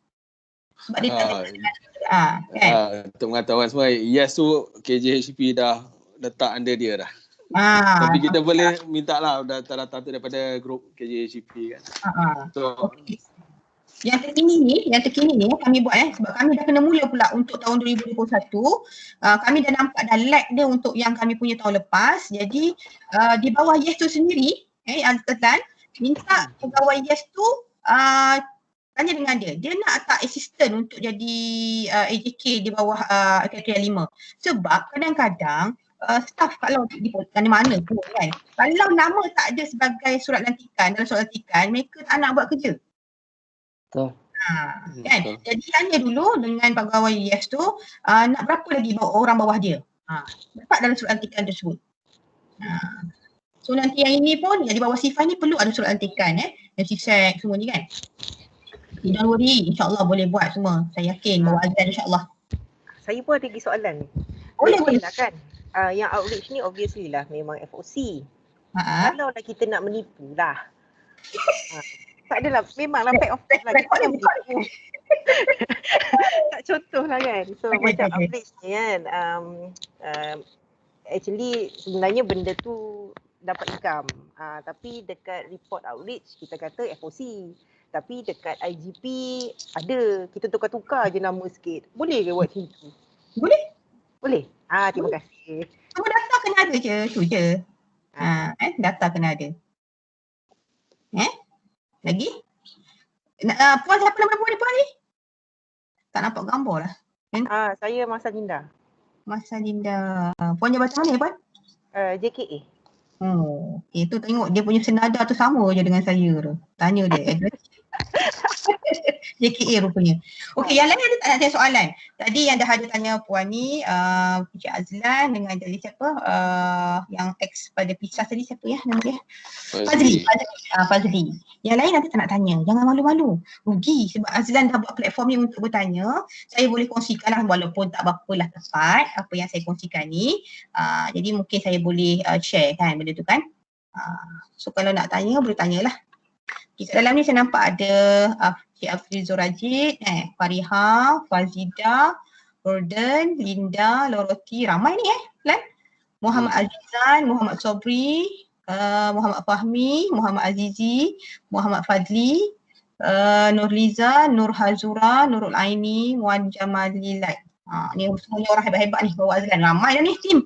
Sebab dia kan? Untuk pengetahuan semua, yes tu KJHP dah letak under dia dah. Tapi kita boleh minta lah data-data tu daripada grup KJHP kan. So, okay. Yang terkini ni kami buat sebab kami dah kena mula pula untuk tahun 2021. Kami dah nampak dah lag dia untuk yang kami punya tahun lepas. Jadi di bawah yes tu sendiri, Azlan minta pegawai yes tu tanya dengan dia nak tak assistant untuk jadi AJK di bawah kriteria 5. Sebab kadang-kadang staff kalau di mana-mana pun kan, kalau nama tak ada sebagai surat lantikan, dalam surat lantikan, mereka tak nak buat kerja. Betul. Kan? Jadi tanya dulu dengan pegawai yes tu, nak berapa lagi orang bawah dia. Dapat dalam surat lantikan tersebut. So nanti yang ini pun, yang di bawah sifat ni perlu ada surat lantikan dan CSEC semua ni kan. Don't worry, insyaAllah boleh buat semua. Saya yakin bahawa Azlan insyaAllah. Saya pun ada lagi soalan ni. Boleh lah kan. Yang outreach ni obviously lah memang FOC. Kalau lah kita nak menipu lah. Tak adalah, memanglah back of course lah kita nak menipu. Tak contoh lah kan. So macam outreach ni kan, actually sebenarnya benda tu dapat income. Tapi dekat report outreach kita kata FOC. Tapi dekat IGP ada, kita tukar-tukar je nama sikit. Boleh ke buat macam tu? Boleh? Terima kasih. Cuma data kena ada je, tu je. Data kena ada. Lagi? Puan siapa nama puan ni? Tak nampak gambar lah. Saya Masa Linda. Masa Linda. Puan jabatan mana ya Puan? JKA. Okay, tu tengok dia punya senada tu sama je dengan saya tu. Tanya dia address. JKA rupanya. Okey, yang lain ada tak nak tanya soalan? Tadi yang dah ada tanya puan ni, Encik Azlan dengan tadi siapa? Yang ex pada pisah tadi siapa ya nama dia? Fazli. Yang lain nanti tak nak tanya. Jangan malu-malu. Rugi sebab Azlan dah buat platform ni untuk bertanya. Saya boleh kongsikan lah walaupun tak berapa lah tepat apa yang saya kongsikan ni. Jadi mungkin saya boleh share kan benda tu kan. So kalau nak tanya boleh tanyalah. Kat dalam ni saya nampak ada Cik Afrizul Rajid, Fariha, Fazida, Gordon, Linda, Loroti, ramai ni Lan. Muhammad Azizan, Muhammad Sobri, Muhammad Fahmi, Muhammad Azizi, Muhammad Fadli, Nurliza, Nur Hazura, Nurul Aini, Wan Jamalilat. Ni semuanya orang hebat-hebat ni bawa Azlan. Ramai dah ni tim.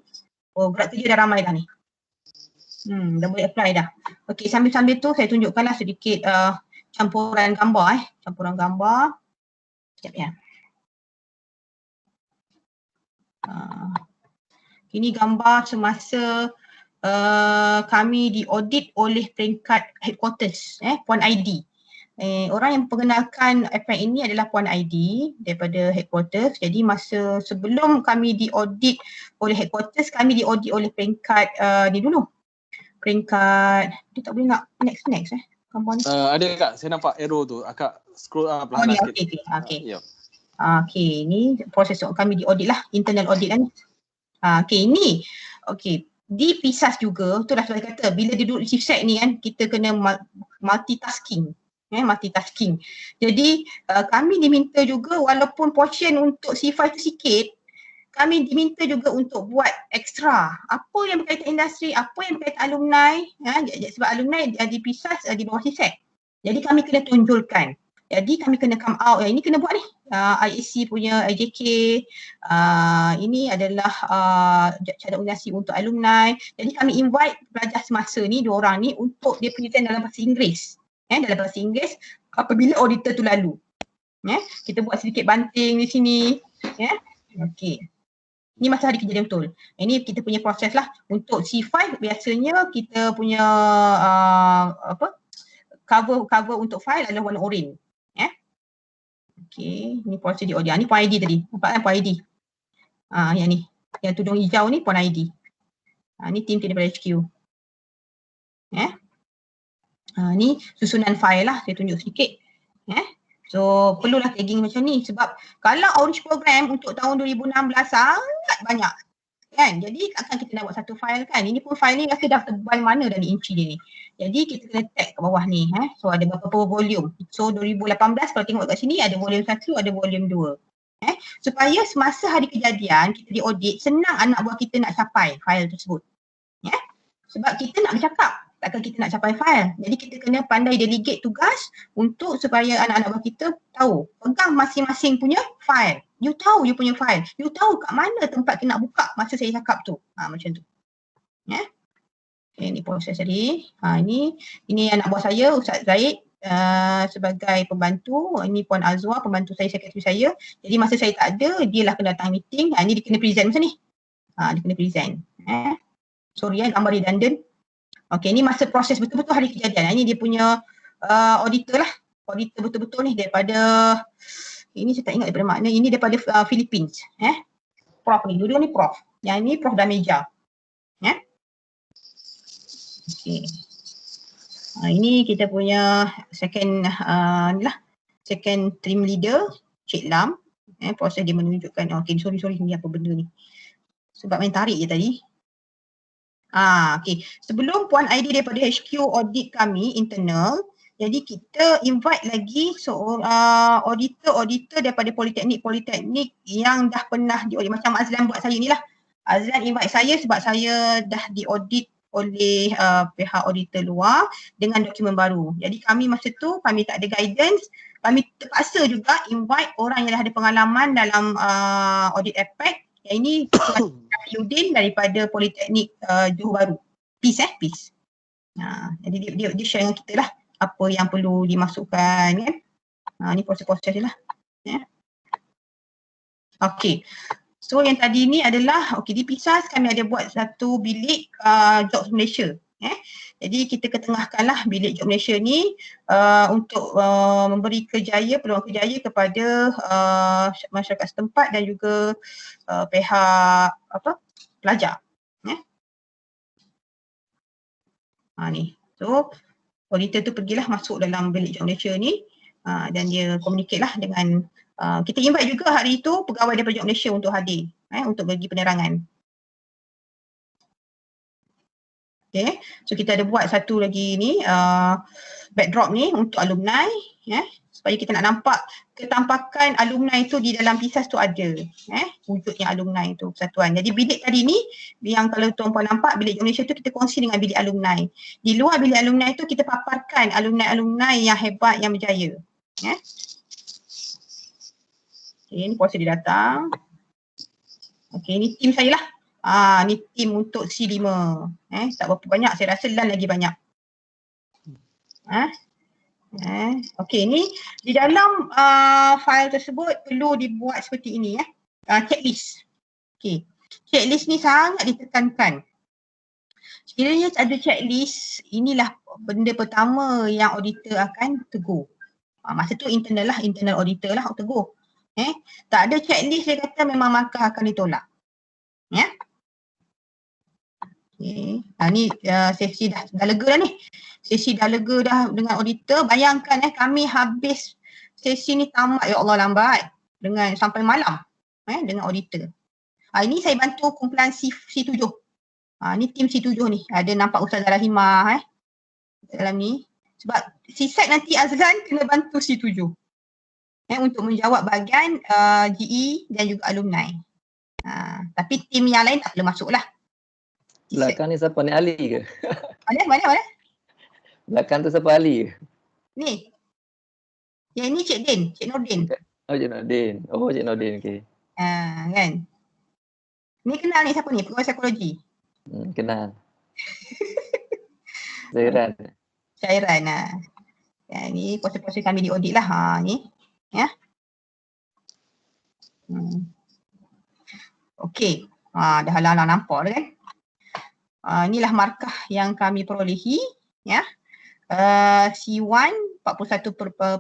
Gerak kerja dah ramai dah ni. Dah boleh apply dah. Okey, sambil-sambil tu saya tunjukkanlah sedikit campuran gambar campuran gambar. Sekejap ya. Ini gambar semasa kami diaudit oleh peringkat headquarters Puan ID. Orang yang perkenalkan FIN ini adalah Puan ID daripada headquarters. Jadi masa sebelum kami diaudit oleh headquarters, kami diaudit oleh peringkat ni dulu. Peringkat, dia tak boleh nak next gambar ni. Ada Kak, saya nampak arrow tu. Akak scroll perlahan sikit. Okey, ni proses kami di audit lah, internal audit kan. Okey, ini. Okey, di PISAS juga, tu dah saya kata bila dia duduk chief sec ni kan, kita kena multitasking. Multitasking. Jadi kami diminta juga walaupun portion untuk C5 tu sikit, kami diminta juga untuk buat ekstra. Apa yang berkaitan industri, apa yang berkaitan alumni. Sebab alumni di PISAS di bawah CSEC. Jadi kami kena tunjulkan. Jadi kami kena come out. Ini kena buat ni. IAC punya AJK. Ini adalah cara organisasi untuk alumni. Jadi kami invite pelajar semasa ni, 2 orang ni untuk dia present dalam bahasa Inggeris. Dalam bahasa Inggeris apabila auditor tu lalu. Kita buat sedikit banting di sini. Okey. Ini masa hari kejadian betul. Ini kita punya proses lah. Untuk C5 biasanya kita punya cover untuk file adalah warna oranye. Okey, ini proses di audit. Ini Puan ID tadi. Nampak kan Puan ID? Yang ni. Yang tudung hijau ni Puan ID. Ni tim daripada HQ. Ni susunan file lah, saya tunjuk sedikit. So perlulah tagging macam ni sebab kalau Orange program untuk tahun 2016 sangat banyak kan. Jadi takkan kita nak buat satu file kan. Ini pun file ni rasa dah tebal mana dah ni inci dia ni. Jadi kita kena tag kat bawah ni. So ada beberapa volume. So 2018 kalau tengok kat sini ada volume 1, ada volume 2. Supaya semasa hari kejadian kita diaudit, senang anak buah kita nak capai file tersebut. Sebab kita nak bercakap, takkan kita nak capai file. Jadi kita kena pandai delegate tugas untuk supaya anak-anak buah kita tahu. Pegang masing-masing punya file. You tahu you punya file. You tahu kat mana tempat kita nak buka masa saya cakap tu. Macam tu. Okay, ni proses tadi. Ini anak buah saya, Ustaz Zaid. Sebagai pembantu, ini Puan Azwa, pembantu saya, sekretari saya. Jadi masa saya tak ada, dia lah kena datang meeting. Ini dia kena present macam ni. Dia kena present. Sorry gambar redundant. Okay, ni masa proses betul-betul hari kejadian. Ini dia punya auditor lah. Auditor betul-betul ni daripada, ini saya tak ingat daripada mana. Ini daripada Philippines. Prof ni, dua-dua ni Prof. Yang ni Prof Dameja. Okay. Ini kita punya second ni lah. Second team leader, Cik Lam. Proses dia menunjukkan, okay sorry ni apa benda ni. Sebab main tarik je tadi. Okay. Sebelum Puan ID daripada HQ audit kami internal, jadi kita invite lagi seorang auditor daripada politeknik yang dah pernah diaudit macam Azlan buat saya ni lah. Azlan invite saya sebab saya dah diaudit oleh pihak auditor luar dengan dokumen baru. Jadi kami masa tu kami tak ada guidance, kami terpaksa juga invite orang yang dah ada pengalaman dalam audit APEC. Yang ini Yudin daripada Politeknik Johor Bahru. Peace. Jadi dia share dengan kita lah apa yang perlu dimasukkan kan. Ni proses-proses je lah. Okay. So yang tadi ni adalah, di PISAS kami ada buat satu bilik Jobs Malaysia. Jadi kita ketengahkanlah bilik Jobs Malaysia ni untuk memberi peluang kerjaya kepada masyarakat setempat dan juga pihak pelajar. Ni. So auditor tu pergilah masuk dalam bilik Jobs Malaysia ni dan dia communicate lah dengan kita invite juga hari itu pegawai daripada Jobs Malaysia untuk hadir untuk bagi penerangan. Okay. So kita ada buat satu lagi ni backdrop ni untuk alumni supaya kita nak nampak ketampakan alumni tu di dalam PISAS tu ada wujudnya alumni tu persatuan. Jadi bilik tadi ni yang kalau tuan-puan nampak bilik Jobs Malaysia tu kita kongsi dengan bilik alumni. Di luar bilik alumni tu kita paparkan alumni-alumni yang hebat yang berjaya. Okay, ni proses dia datang. Okay, ni tim saya lah. Ni tim untuk C5. Tak berapa banyak, saya rasa LAN lagi banyak. Okay, ni di dalam file tersebut perlu dibuat seperti ini checklist. Okay, checklist ni sangat ditekankan. Sekiranya ada checklist, inilah benda pertama yang auditor akan tegur. Masa tu internal auditor lah tegur. Tak ada checklist dia kata memang markah akan ditolak. Okay. Ni sesi dah lega dah ni. Sesi dah lega dah dengan auditor. Bayangkan kami habis sesi ni tamat ya Allah lambat dengan sampai malam dengan auditor. Ini saya bantu kumpulan C7. Ni tim C7 ni. Ada nampak Ustazah Rahimah dalam ni. Sebab C-Sec nanti Azlan kena bantu C7. Untuk menjawab bahagian GE dan juga alumni. Tapi tim yang lain tak perlu masuk lah. Belakang ni siapa ni, Ali ke? Mana? Belakang tu siapa, Ali ke? Ni. Yang ni Cik Din, Cik Nordin. Cik Nordin. Cik Nordin, okey. Kan. Ni kenal ni siapa ni? Pegawai psikologi. Kenal. Syairan. Ni proses-proses kami di audit lah. Ni. Okey. Dah halang-halang nampak dah kan. Inilah markah yang kami perolehi C1 41/46,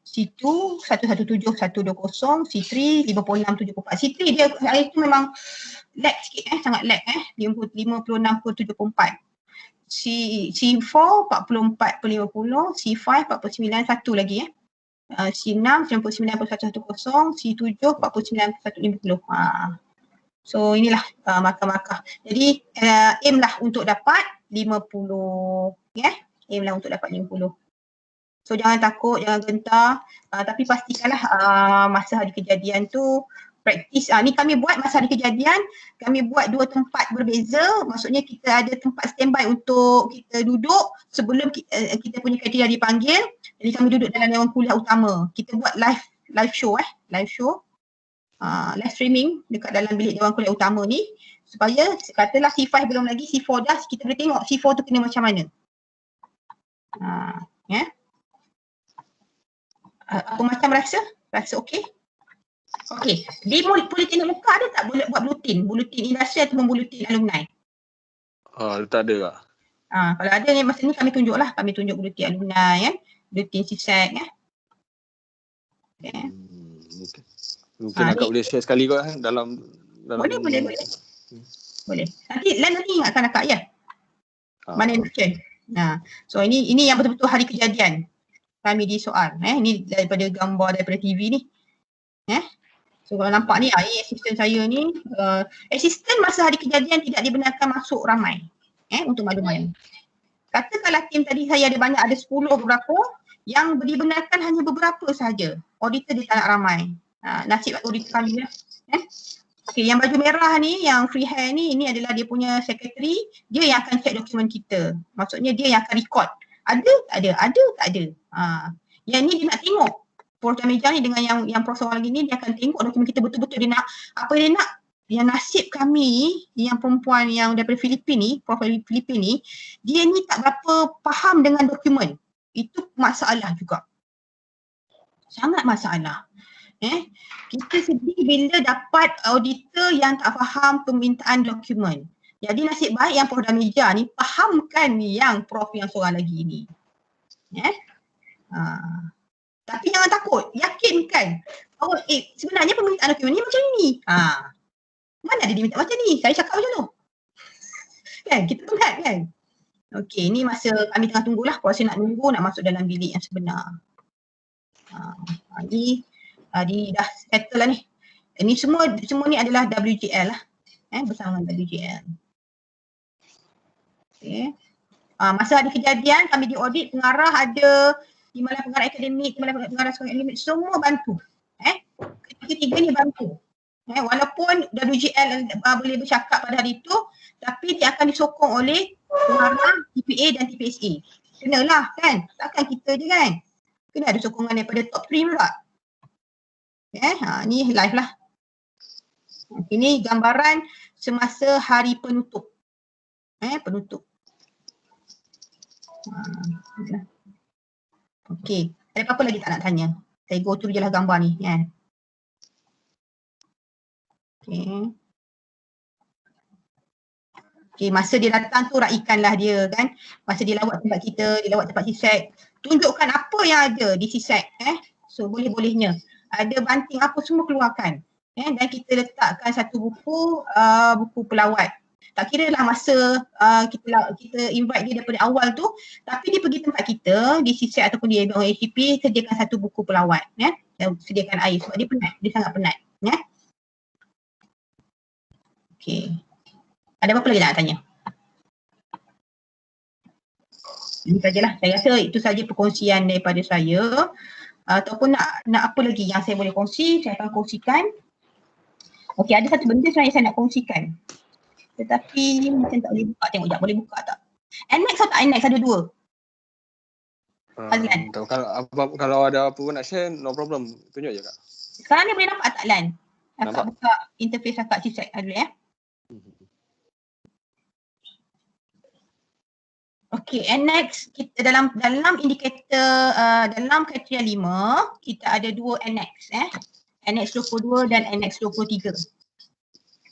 C2 117/120, C3 56/74. C3 dia hari tu memang lag sikit sangat lag 56/74. C4 44/50, C5 49, satu lagi C6 99/110, C7 49/150. So inilah markah-markah. Jadi aim lah untuk dapat 50 aim lah untuk dapat 50. So jangan takut, jangan gentar, tapi pastikanlah masa hari kejadian tu praktis. Ni kami buat masa hari kejadian, kami buat 2 tempat berbeza. Maksudnya kita ada tempat standby untuk kita duduk sebelum kita punya kriteria dipanggil. Jadi kami duduk dalam dewan kuliah utama. Kita buat live show live streaming dekat dalam bilik dewan kuliah utama ni, supaya katalah C5 belum lagi, C4 dah, kita boleh tengok C4 tu kena macam mana. Apa macam rasa okey? Okey, di politeknik muka ada tak boleh buat bulletin industri ataupun bulletin alumni? Tak ada tak? Kalau ada ni masa ni kami tunjuk bulletin alumni bulletin CSEC okay. Mungkin akak boleh share sekali kot dalam boleh. Nanti ingatkan akak mana nak share. So ini yang betul-betul hari kejadian kami di soal. Ini daripada gambar daripada TV ni. So kalau nampak ni, ini asisten saya ni. Asisten masa hari kejadian tidak dibenarkan masuk ramai. Untuk makluman. Katakanlah tim tadi saya ada banyak, ada 10 beberapa, yang dibenarkan hanya beberapa sahaja. Auditor dia tak nak ramai. Nasib auditor kami lah. Okay, yang baju merah ni, yang free hair ni, ini adalah dia punya secretary. Dia yang akan check dokumen kita. Maksudnya dia yang akan record. Ada tak ada. Yang ni dia nak tengok. Prof Jamijah ni dengan yang Prof Seorang lagi ni, dia akan tengok dokumen kita betul-betul. Dia nak apa dia nak. Yang nasib kami, yang perempuan yang daripada Filipin ni, Prof Filipin ni, dia ni tak berapa faham dengan dokumen. Itu masalah juga. Sangat masalah. Kita sedih bila dapat auditor yang tak faham permintaan dokumen. Jadi nasib baik yang Prof Damija ni fahamkan yang Prof yang seorang lagi ni. Tapi jangan takut, yakinkan bahawa sebenarnya permintaan dokumen ni macam ni. Mana ada diminta macam ni? Saya cakap macam tu. Kan? Kita penat kan? Okey, ni masa kami tengah tunggulah. Proses nak nunggu nak masuk dalam bilik yang sebenar. Ni dah settle lah ni. Ini semua ni adalah WGL lah. Bersama dengan WGL. Okay. Masa ada kejadian kami diaudit, pengarah ada, timbalan pengarah akademik, timbalan pengarah sekolah akademik, semua bantu. Ketiga ni bantu. Walaupun WGL boleh bercakap pada hari itu, tapi dia akan disokong oleh pengarah TPA dan TPSA. Kenalah kan, takkan kita je kan. Kena ada sokongan daripada top 3 pula. Ni live lah. Ini gambaran semasa hari penutup. Penutup. Okey, ada apa-apa lagi tak nak tanya? Saya go through je lah gambar ni. Okey, masa dia datang tu raikanlah dia kan. Masa dia lawat tempat kita, dia lawat tempat CSEC. Tunjukkan apa yang ada di CSEC. So boleh-bolehnya. Ada banting apa semua keluarkan. Dan kita letakkan satu buku, buku pelawat. Tak kira lah masa kita invite dia daripada awal tu, tapi dia pergi tempat kita di CSEC ataupun di HCP, sediakan satu buku pelawat. Dan sediakan air sebab dia penat, dia sangat penat. Okey. Ada apa lagi nak tanya? Ini sajalah. Saya rasa itu saja perkongsian daripada saya. Ataupun nak apa lagi yang saya boleh kongsi, saya akan kongsikan. Okey, ada satu benda sebenarnya saya nak kongsikan. Tetapi macam tak boleh buka. Tengok sekejap, boleh buka tak? Annex atau tak Annex? Ada dua. Azlan. Kalau ada apa pun nak share, no problem. Tunjuk je Kak. Sekarang ni boleh nampak tak Lan? Akak buka interface akak CSEC dulu Okey, annex kita dalam indikator dalam kriteria 5 kita ada dua annex annex 22 dan annex 23.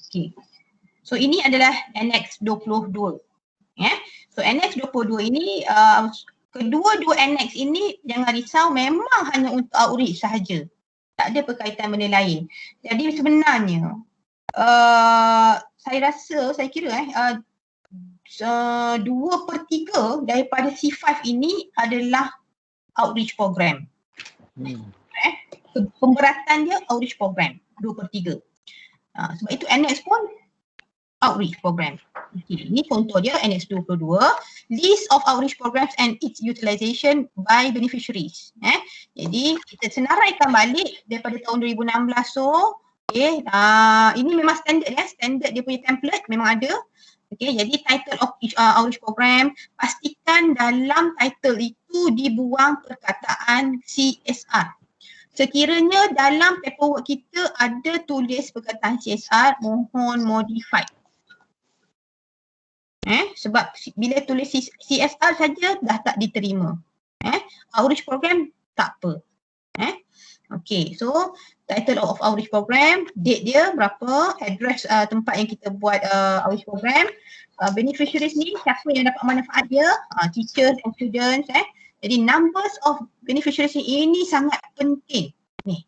Okey. So ini adalah annex 22. So So Annex 22 ini kedua-dua annex ini jangan risau, memang hanya untuk outreach sahaja. Tak ada berkaitan benda lain. Jadi sebenarnya saya kira 2/3 daripada C5 ini adalah outreach program. Pemberatan dia outreach program 2/3. Sebab itu annex pun outreach program. Okay. Ini contoh dia annex 22, list of outreach programs and its utilization by beneficiaries. Jadi kita senaraikan balik daripada tahun 2016. So ini memang standard standard dia punya template memang ada. Okay, jadi title of each outreach program, pastikan dalam title itu dibuang perkataan CSR. Sekiranya dalam paperwork kita ada tulis perkataan CSR, mohon modify. Sebab bila tulis CSR saja dah tak diterima. Outreach program tak apa. Okay, so title of outreach program, date dia berapa, address tempat yang kita buat outreach program, beneficiaries ni siapa yang dapat manfaat dia, teachers and students. Jadi numbers of beneficiaries ini sangat penting. Ni,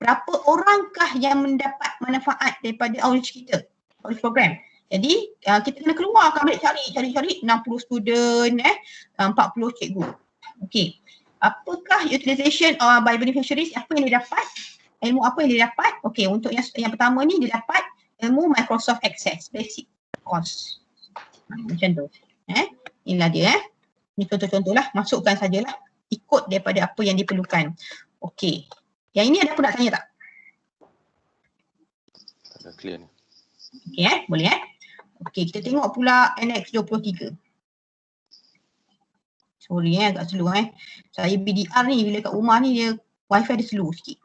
berapa orangkah yang mendapat manfaat daripada outreach kita, outreach program. Jadi kita kena keluarkan balik cari 60 student, 40 cikgu. Okay. Apakah utilization by beneficiaries, apa yang dia dapat, ilmu apa yang dia dapat. Okay, untuk yang pertama ni dia dapat ilmu Microsoft Access basic course. Macam tu. Inilah dia. Ini contoh-contoh lah, masukkan sajalah ikut daripada apa yang diperlukan. Okay, yang ini ada apa nak tanya tak? Dah clear ni. Okay, boleh Okay, kita tengok pula Annex 23. Sorry agak slow Saya BDR ni bila kat rumah ni dia wifi dia slow sikit.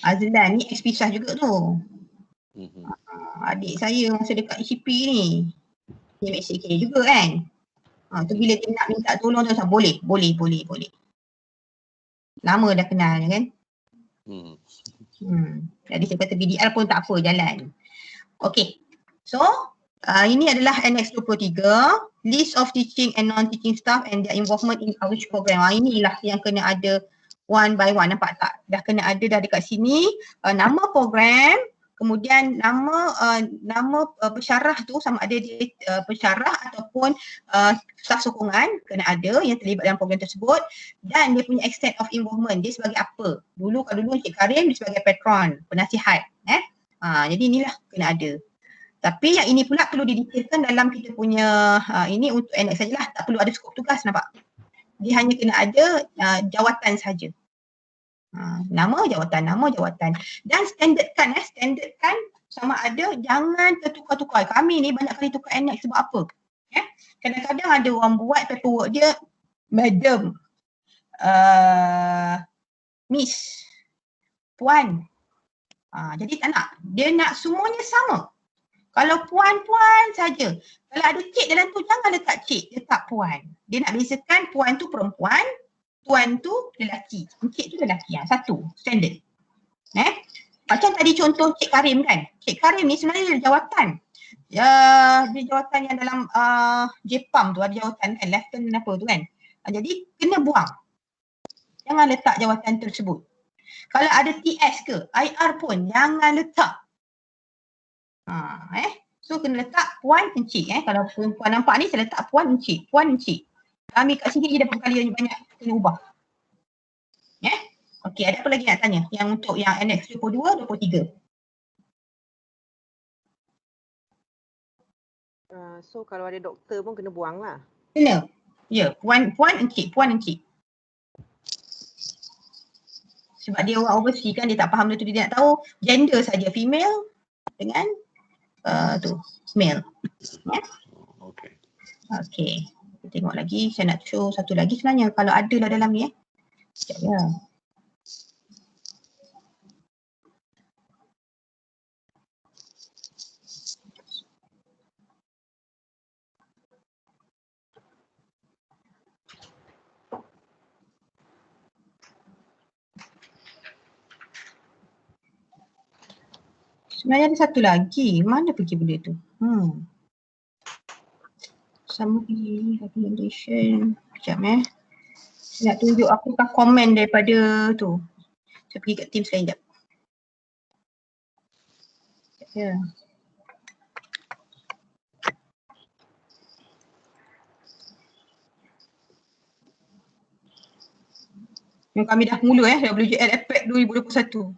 Azlan ni ex-pisah juga tu. Adik saya masa dekat ICP ni. Dia MSK juga kan. Tu bila dia nak minta tolong tu boleh. Lama dah kenal kan. Jadi saya kata BDR pun tak apa, jalan. Okay, so ini adalah Annex 23, list of teaching and non-teaching staff and their involvement in outreach program. Inilah yang kena ada one by one, nampak tak? Dah kena ada dah dekat sini, nama program, kemudian nama pensyarah tu sama ada dia pensyarah ataupun staf sokongan kena ada yang terlibat dalam program tersebut, dan dia punya extent of involvement, dia sebagai apa. Kalau dulu Encik Karim dia sebagai patron, penasihat. Jadi inilah kena ada. Tapi yang ini pula perlu didetailkan dalam kita punya ini untuk annex sajalah, tak perlu ada skop tugas, nampak? Dia hanya kena ada jawatan saja. Nama jawatan dan standardkan sama ada, jangan tertukar-tukar. Kami ni banyak kali tukar annex sebab apa? Kadang-kadang ada orang buat paperwork dia Madam, Miss, Puan. Jadi tak nak. Dia nak semuanya sama. Kalau puan-puan saja. Kalau ada cik dalam tu, jangan letak cik, letak puan. Dia nak bezakan puan tu perempuan, tuan tu lelaki, cik tu lelaki. Satu, standard. Macam tadi contoh Cik Karim kan. Cik Karim ni sebenarnya dia jawatan. Dia jawatan yang dalam JPAM tu ada jawatan kan, lieutenant apa tu kan. Jadi kena buang. Jangan letak jawatan tersebut. Kalau ada TS ke, IR pun jangan letak. So kena letak puan encik. Kalau perempuan nampak ni saya letak puan encik. Kami kat sini dia dapat kali banyak kena ubah. Okey, ada apa lagi nak tanya? Yang untuk yang Annex 22, 23. So kalau ada doktor pun kena buang lah. Kena. Ya, puan encik. Sebab dia orang overseas kan, dia tak faham tu, dia nak tahu gender saja, female dengan male. Okay. Kita tengok lagi, saya nak show satu lagi sebenarnya kalau ada lah dalam ni sekejap ya. Sebenarnya ada satu lagi. Mana pergi benda tu? Summary, recommendation. Sekejap Saya nak tunjuk apakah komen daripada tu. Saya pergi kat Teams lain sekejap. Ya. Yang kami dah mula WJL APEC 2021.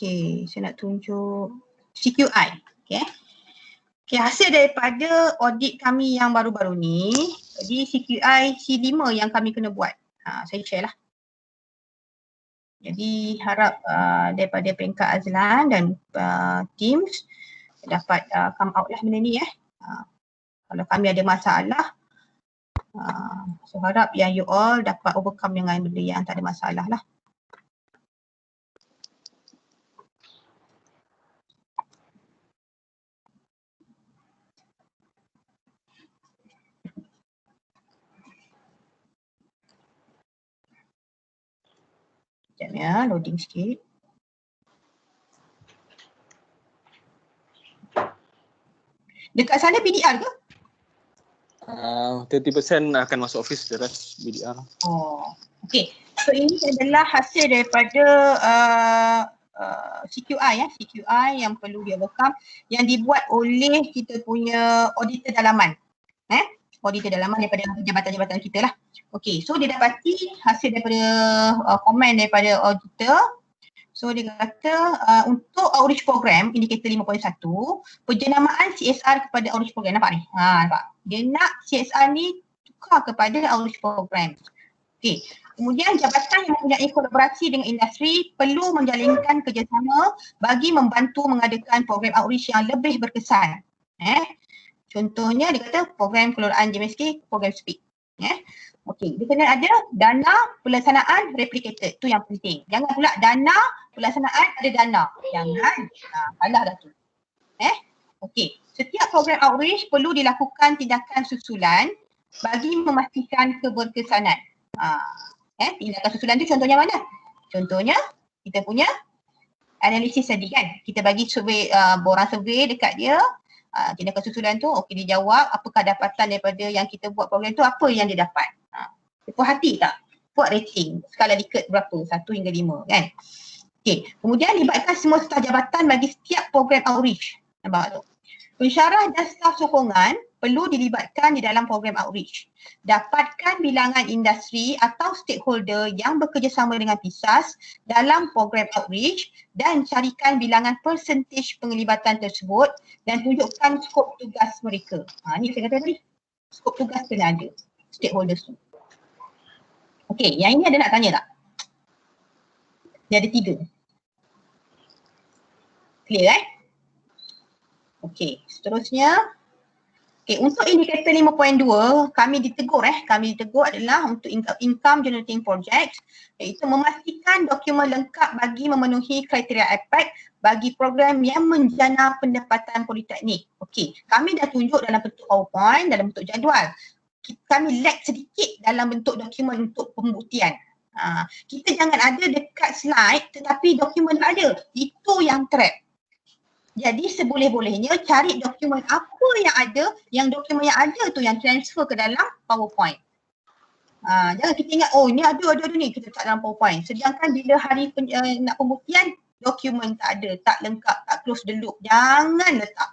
Okey, saya nak tunjuk CQI. Okey, hasil daripada audit kami yang baru-baru ni, jadi CQI C5 yang kami kena buat. Saya share lah. Jadi harap daripada peringkat Azlan dan Teams dapat come out lah benda ni kalau kami ada masalah, so harap yang you all dapat overcome dengan benda yang tak ada masalah lah. Sekejap loading sikit. Dekat sana PDR ke? 30% akan masuk office, the rest BDR. Okay. So ini adalah hasil daripada CQI CQI yang perlu dia overcome, yang dibuat oleh kita punya auditor dalaman. Auditor dalaman daripada jabatan-jabatan kita lah. Okay, so dia dapati hasil daripada komen daripada auditor. So dia kata untuk outreach program indikator 5.1, penjenamaan CSR kepada outreach program. Nampak ni? Nampak. Dia nak CSR ni tukar kepada outreach program. Okay. Kemudian jabatan yang mempunyai kolaborasi dengan industri perlu menjalinkan kerjasama bagi membantu mengadakan program outreach yang lebih berkesan. Contohnya dia kata program keluaraan JMSK, program SPEAK. Okey, dia kena ada dana pelaksanaan replicated, tu yang penting. Jangan pula dana pelaksanaan ada dana. Jangan, kalah dah tu. Okey, setiap program outreach perlu dilakukan tindakan susulan bagi memastikan keberkesanan. Tindakan susulan tu contohnya mana? Contohnya kita punya analisis tadi kan. Kita bagi survey, borang survey dekat dia. Tindakan susulan tu, okey dia jawab apakah dapatan daripada yang kita buat program tu, apa yang dia dapat. Dia puas hati tak? Buat rating, skala Likert berapa? 1 hingga 5 kan? Okey, kemudian libatkan semua staf jabatan bagi setiap program outreach. Nampak tu? Pensyarah dan staf sokongan perlu dilibatkan di dalam program outreach. Dapatkan bilangan industri atau stakeholder yang bekerjasama dengan PISAS dalam program outreach dan carikan bilangan persentage penglibatan tersebut dan tunjukkan skop tugas mereka. Ni saya kata tadi, skop tugas kena ada, stakeholders tu. Okey, yang ini ada nak tanya tak? Dia ada 3. Clear Okey, seterusnya. Okey, untuk indikator 5.2, kami ditegur adalah untuk income generating projects, iaitu memastikan dokumen lengkap bagi memenuhi kriteria APEC bagi program yang menjana pendapatan politeknik. Okey, kami dah tunjuk dalam bentuk PowerPoint, dalam bentuk jadual. Kami lag sedikit dalam bentuk dokumen untuk pembuktian. Kita jangan ada dekat slide tetapi dokumen ada. Itu yang trap. Jadi seboleh-bolehnya cari dokumen apa yang ada, yang dokumen yang ada tu yang transfer ke dalam PowerPoint. Jangan kita ingat, oh ni ada ni, kita letak dalam PowerPoint. Sedangkan bila hari nak pembuktian, dokumen tak ada, tak lengkap, tak close the loop. Jangan letak.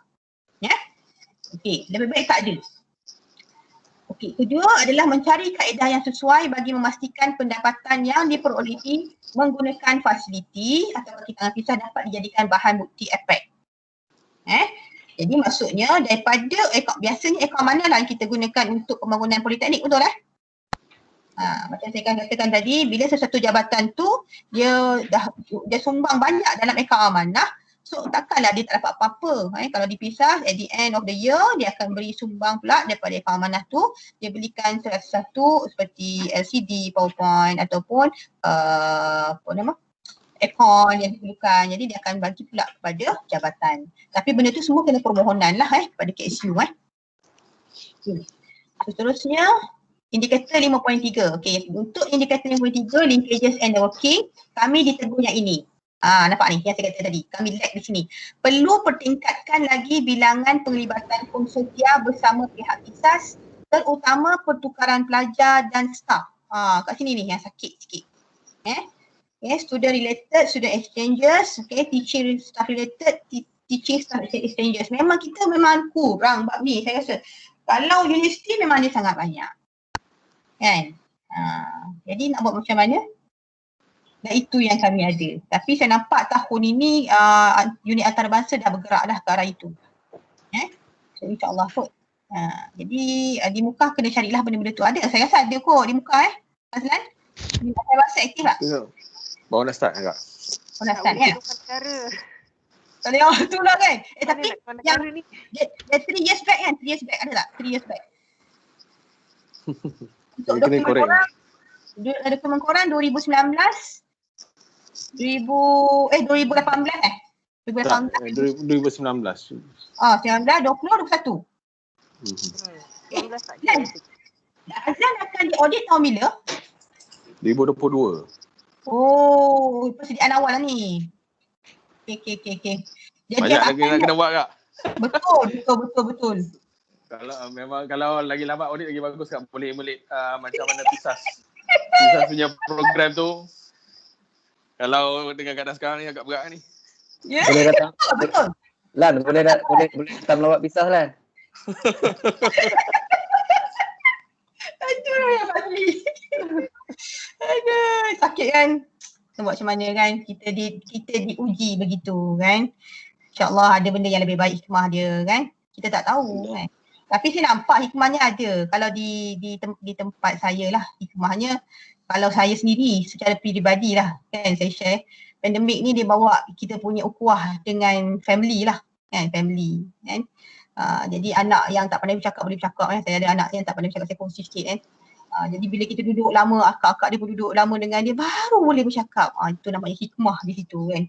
Okey, lebih baik tak ada. Okey, kedua adalah mencari kaedah yang sesuai bagi memastikan pendapatan yang diperolehi menggunakan fasiliti atau kita pisah dapat dijadikan bahan bukti APEC. Jadi maksudnya daripada biasanya akaun mana lah kita gunakan untuk pembangunan politeknik, betul macam saya katakan tadi, bila sesuatu jabatan tu dia sumbang banyak dalam akaun amanah, so takkanlah dia tak dapat apa-apa. Kalau dipisah at the end of the year, dia akan beri sumbang pula daripada akaun amanah tu, dia belikan sesuatu seperti LCD, PowerPoint ataupun akaun yang diperlukan. Jadi dia akan bagi pula kepada jabatan. Tapi benda tu semua kena permohonan lah kepada KSU. Seterusnya, Indikator 5.3. Okey, untuk indikator 5.3 linkages and networking, kami ditegur yang ini. Nampak ni yang saya kata tadi. Kami lag di sini. Perlu pertingkatkan lagi bilangan penglibatan konsortia bersama pihak ISAS, terutama pertukaran pelajar dan staf. Kat sini ni yang sakit sikit. Student related, student exchanges, teaching staff related, teaching staff exchanges. Memang kita memang kurang bab ni saya rasa. Kalau universiti memang dia sangat banyak. Kan? Jadi nak buat macam mana? Dan itu yang kami ada. Tapi saya nampak tahun ini unit antarabangsa dah bergerak dah ke arah itu. So insyaAllah kot. Jadi di muka kena carilah benda-benda tu. Ada, saya rasa ada kot di muka Azlan. Unit antarabangsa aktif tak? Baru nak start agak. Baru nak start kan? Tak boleh tu lah kan? Tapi yang dia 3 years back kan? 3 years back ada tak? 3 years back. Untuk dokumen korang, dokumen korang 2019 2018 2018 2019. 19, 20, 21. 19 tak Dan Azlan akan diaudit tahun bila? 2022. Oh, persediaan awal lah ni. Okay. Jadi banyak lagi nak kena buat kak. Betul. Kalau lagi lambat audit lagi bagus kak. Boleh macam mana PISAS punya program tu. Kalau dengan keadaan sekarang ni agak berat ni. Ya. Boleh datang. Betul. Lan, boleh datang melawat pisah Lan. Aduh, yang pagi. Aduh, sakit kan? Kita buat macam mana kan? Kita diuji begitu kan? InsyaAllah ada benda yang lebih baik hikmah dia kan? Kita tak tahu kan? Tapi saya nampak hikmahnya ada. Kalau di tempat saya lah hikmahnya, kalau saya sendiri secara peribadi lah kan saya share, pandemik ni dia bawa kita punya ukhuwah dengan family lah kan, family kan. Jadi anak yang tak pandai bercakap boleh bercakap kan. Saya ada anak yang tak pandai bercakap, saya kongsi sikit kan. Jadi bila kita duduk lama, akak-akak dia pun duduk lama dengan dia, baru boleh bercakap. Itu namanya hikmah di situ kan.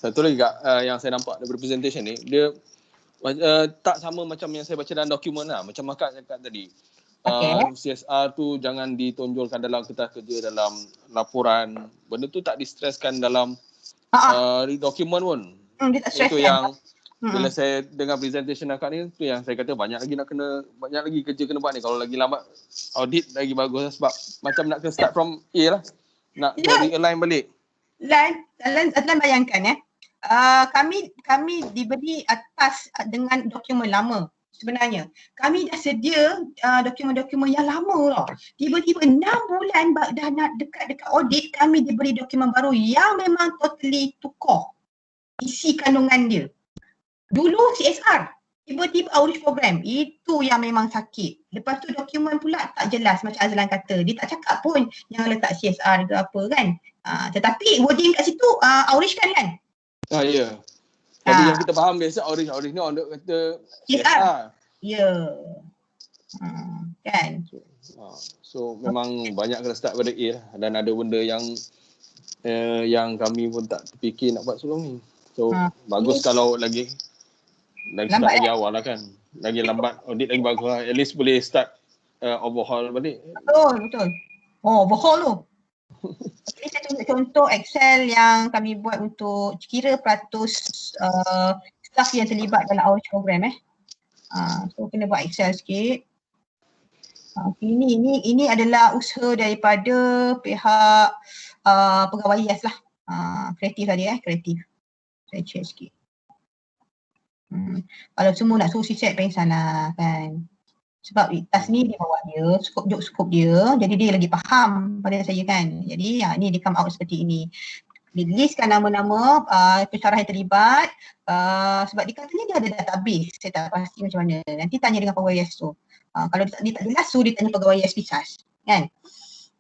Satu lagi kak, yang saya nampak daripada presentation ni, dia tak sama macam yang saya baca dalam dokumen lah. Macam akak cakap tadi. CSR tu jangan ditonjolkan dalam kertas kerja, dalam laporan. Benda tu tak distreskan dalam dokumen pun. Dia tak stress itu kan? yang bila saya dengar presentation akak ni, tu yang saya kata banyak lagi kerja kena buat ni. Kalau lagi lambat audit lagi bagus lah, sebab macam nak kena start from A lah. Nak realign balik. Azlan bayangkan kami diberi atas dengan dokumen lama. Sebenarnya kami dah sedia dokumen-dokumen yang lama lah. Tiba-tiba 6 bulan dah nak dekat audit, kami diberi dokumen baru yang memang totally tukar isi kandungan dia. Dulu CSR, tiba-tiba outreach program. Itu yang memang sakit. Lepas tu dokumen pula tak jelas macam Azlan kata. Dia tak cakap pun yang letak CSR ke apa kan. Tetapi wording kat situ outreach kan? Ya. Jadi yang kita faham biasa outreach ni orang kata CSR. Ya. Kan. So memang banyak kena start pada A lah. Dan ada benda yang kami pun tak terfikir nak buat sebelum ni. So bagus kalau lagi start lagi awal lah kan. Lagi lambat audit lagi bagus lah. At least boleh start overhaul balik. Betul. Overhaul tu. Jadi saya tunjuk contoh Excel yang kami buat untuk kira peratus staff yang terlibat dalam outreach program So kena buat Excel sikit. Ini adalah usaha daripada pihak pegawai IAS lah. Kreatif tadi kreatif. Saya share sikit. Kalau semua nak suruh set pengsan lah kan. Sebab tas ni dia bawa dia, skop dia, jadi dia lagi faham pada saya kan. Jadi ni dia come out seperti ini. Dia listkan nama-nama pensyarah yang terlibat, sebab dia katanya dia ada database, saya tak pasti macam mana. Nanti tanya dengan pegawai IAS tu. Kalau dia tak jelas, so dia tanya pegawai IAS PISAS kan.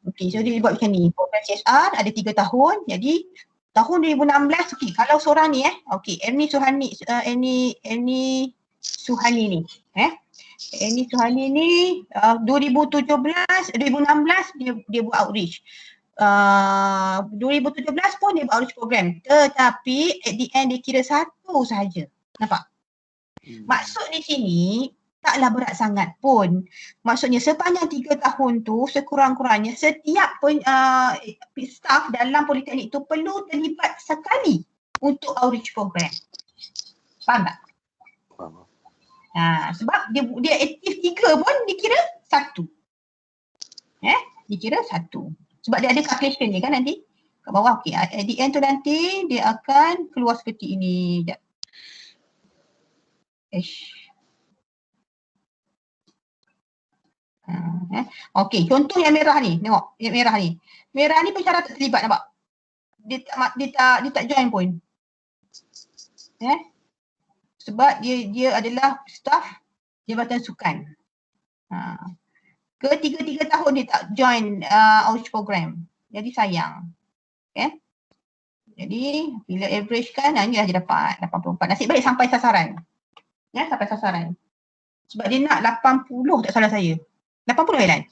Okey, so dia buat macam ni. Program CSR ada 3 tahun, jadi tahun 2016, kalau seorang ni Ernie Suhani ni Ernie Suhani ni 2016 dia buat outreach. 2017 pun dia buat outreach program, tetapi at the end dia kira 1 sahaja. Nampak? Maksud di sini taklah berat sangat pun. Maksudnya sepanjang 3 tahun tu sekurang-kurangnya setiap staff dalam politeknik tu perlu terlibat sekali untuk outreach program. Faham tak? Faham. Sebab dia aktif 3 pun dikira 1. Dikira 1. Sebab dia ada calculation ni kan nanti kat bawah. Okay, at the end tu nanti dia akan keluar seperti ini. Sekejap. Okey, contoh yang merah ni. Tengok, yang merah ni. Merah ni pensyarah tak terlibat, nampak? Dia tak join pun. Sebab dia adalah staff Jabatan Sukan. Ke 3 tahun dia tak join outreach program. Jadi sayang. Okay? Jadi bila average kan, inilah dia dapat 84. Nasib baik sampai sasaran. Sampai sasaran. Sebab dia nak 80 tak salah saya. 80 Helen?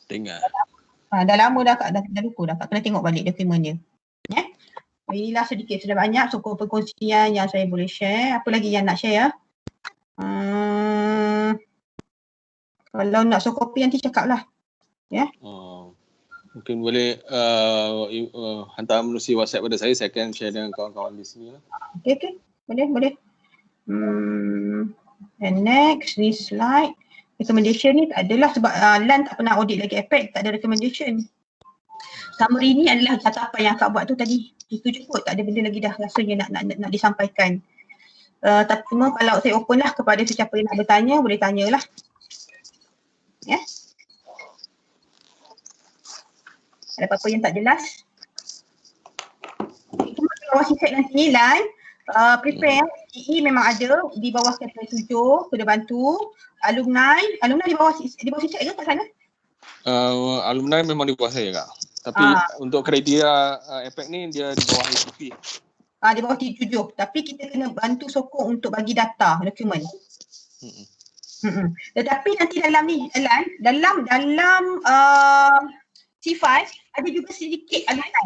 Dengar. Dah lama dah Kak, dah lupa dah Kak. Kena tengok balik dokumen dia. Inilah sedikit, sudah banyak sokong perkongsian yang saya boleh share. Apa lagi yang nak share ya? Kalau nak soft copy nanti cakap lah. Mungkin boleh hantar melalui WhatsApp pada saya akan share dengan kawan-kawan di sini lah. Okay. Boleh. And next, this slide. Recommendation ni tak adalah sebab LAN tak pernah audit lagi APEC, tak ada recommendation. Summary ni adalah apa yang Kak buat tu tadi. Itu je kot, tak ada benda lagi dah rasanya nak disampaikan. Tapi cuma kalau saya open lah kepada sesiapa yang nak bertanya, boleh tanyalah. Ada apa-apa yang tak jelas? Cuma di bawah sisek nanti LAN, prepare PE memang ada di bawah chapter 7, kena bantu. Alumni di bawah sisek ke kat sana? Alumni memang di bawah saya Kak. Tapi untuk kriteria APEC ni dia di bawah ICP. Di bawah 7. Tapi kita kena bantu sokong untuk bagi data, dokumen. Tetapi nanti dalam ni, dalam C5 ada juga sedikit alumni.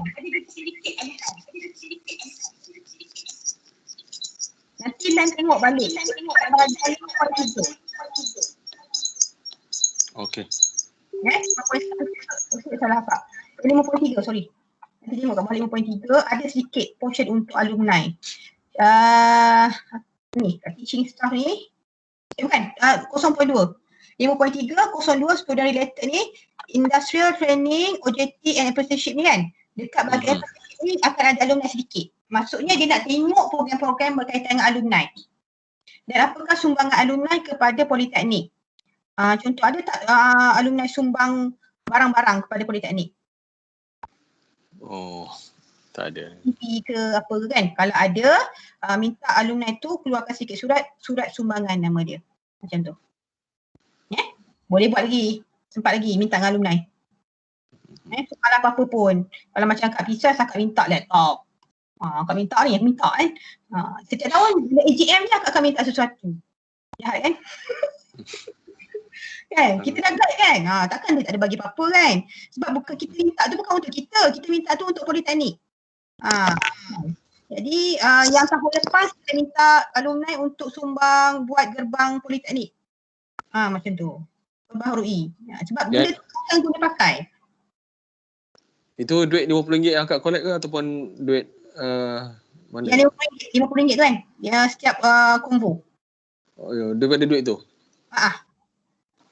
Nanti LAN tengok balik. Okey. Salah Pak. 5.3, sorry. Nanti tengok kat 5.3 ada sedikit portion untuk alumni. Ni, teaching staff ni. Bukan, 0.2. 5.3, 02, student related ni. Industrial training, OJT and apprenticeship ni kan. Dekat bahagian apprenticeship ni akan ada alumni sedikit. Maksudnya dia nak tengok program-program berkaitan dengan alumni. Dan apakah sumbangan alumni kepada politeknik. Contoh, ada tak alumni sumbang barang-barang kepada politeknik? Tak ada. TV ke apa ke kan? Kalau ada, minta alumni tu keluarkan sikit surat sumbangan nama dia. Macam tu. Boleh buat lagi. Sempat lagi minta dengan alumni. Kalau apa-apa pun. Kalau macam Kak Pisa, Kak minta laptop. Kak minta ni, minta kan. Setiap tahun bila AGM ni Kak akan minta sesuatu. Jahat kan? Kan? Kita dah guide kan? Takkan dia tak ada bagi apa-apa kan? Sebab bukan kita minta tu bukan untuk kita minta tu untuk politeknik. Jadi yang tahun lepas kita minta alumni untuk sumbang buat gerbang politeknik. Macam tu. Perbaharui. Sebab benda tu akan guna pakai. Itu duit RM50 yang Kak collect ke ataupun duit mana? Yang RM50 tu kan? Yang setiap konvo. Daripada duit tu?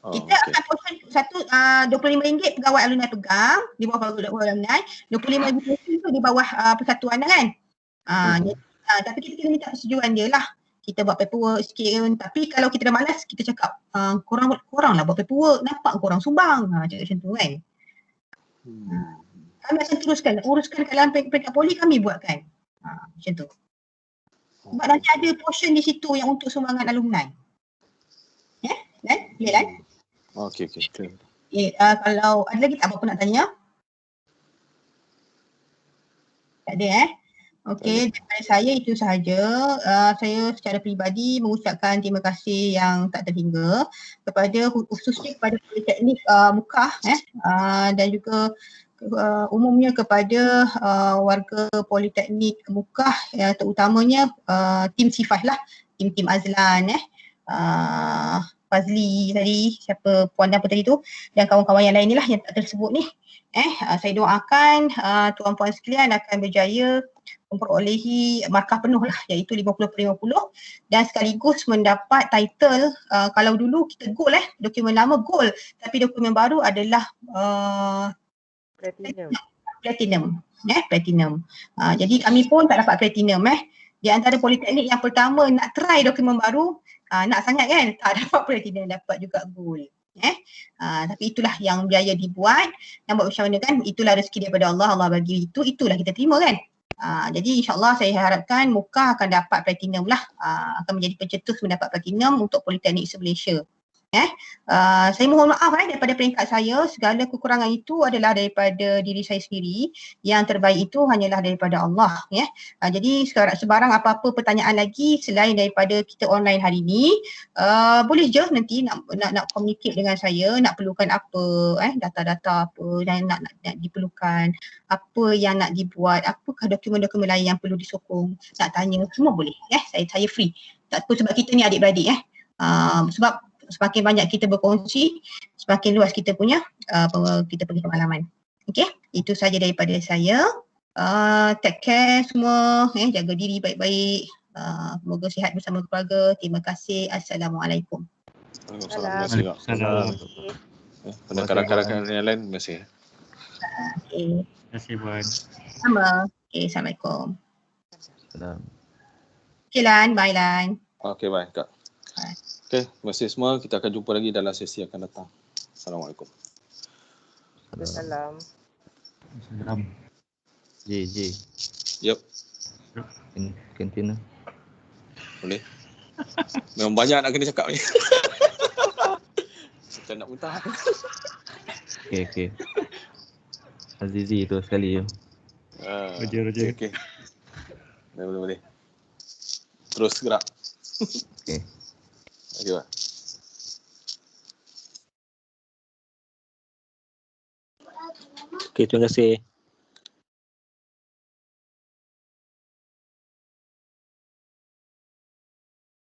Kita akan portion satu RM25 pegawai alumni pegang di bawah alumni, RM25 tu di bawah persatuan kan. Tapi kita kena minta persetujuan dia lah. Kita buat paperwork sikit kan. Tapi kalau kita dah malas, kita cakap korang lah buat paperwork, nampak korang sumbang. Macam tu kan. Kami akan uruskan dalam peringkat poli kami buatkan. Macam tu. Sebab nanti ada portion di situ yang untuk sumbangan alumni. Kan? Okey. Kalau ada lagi tak apa-apa nak tanya? Tak ada Okey, daripada saya itu sahaja. Saya secara peribadi mengucapkan terima kasih yang tak terhingga kepada khususnya kepada Politeknik Mukah dan juga umumnya kepada warga Politeknik Mukah, terutamanya tim C5 lah, tim Azlan Fazli tadi, siapa puan apa tadi tu, dan kawan-kawan yang lain ni lah yang tak tersebut ni. Saya doakan tuan-puan sekalian akan berjaya memperolehi markah penuh lah, iaitu 50/50 dan sekaligus mendapat title. Kalau dulu kita gold dokumen lama gold, tapi dokumen baru adalah platinum. Jadi kami pun tak dapat platinum. Di antara politeknik yang pertama nak try dokumen baru, nak sangat kan, tak dapat platinum, dapat juga gold. Tapi itulah yang biaya dibuat, nak buat macam mana kan, itulah rezeki daripada Allah, Allah bagi itulah kita terima kan. Jadi insyaAllah saya harapkan Muka akan dapat platinum lah, akan menjadi pencetus mendapat platinum untuk Politeknik Malaysia. Saya mohon maaf daripada peringkat saya, segala kekurangan itu adalah daripada diri saya sendiri, yang terbaik itu hanyalah daripada Allah. Jadi sebarang apa-apa pertanyaan lagi selain daripada kita online hari ini, boleh je nanti nak communicate dengan saya, nak perlukan apa, data-data apa dan nak diperlukan, apa yang nak dibuat, apakah dokumen-dokumen lain yang perlu disokong, nak tanya, semua boleh. Saya free. Tak apa, sebab kita ni adik-beradik. Sebab semakin banyak kita berkongsi, semakin luas kita punya kita pergi pengalaman. Okey, itu saja daripada saya. Take care semua, jaga diri baik-baik. Semoga sihat bersama keluarga. Terima kasih. Assalamualaikum. Terima kasih. Pendengar-pendengar yang lain, terima kasih. Okey. Terima kasih Puan. Sama. Okey, Assalamualaikum. Salam. Okey Lan, bye Lan. Okey, bye Kak. Okey, terima kasih semua. Kita akan jumpa lagi dalam sesi akan datang. Assalamualaikum. Salam. Salam. J. Yup. Kantin lah. Boleh. Memang banyak nak kena cakap ni. Macam nak muntah. Okey. Azizi tu sekali je. Roger. Okey. Boleh. Terus gerak. Okey. Okey, Pak. Okey, terima kasih.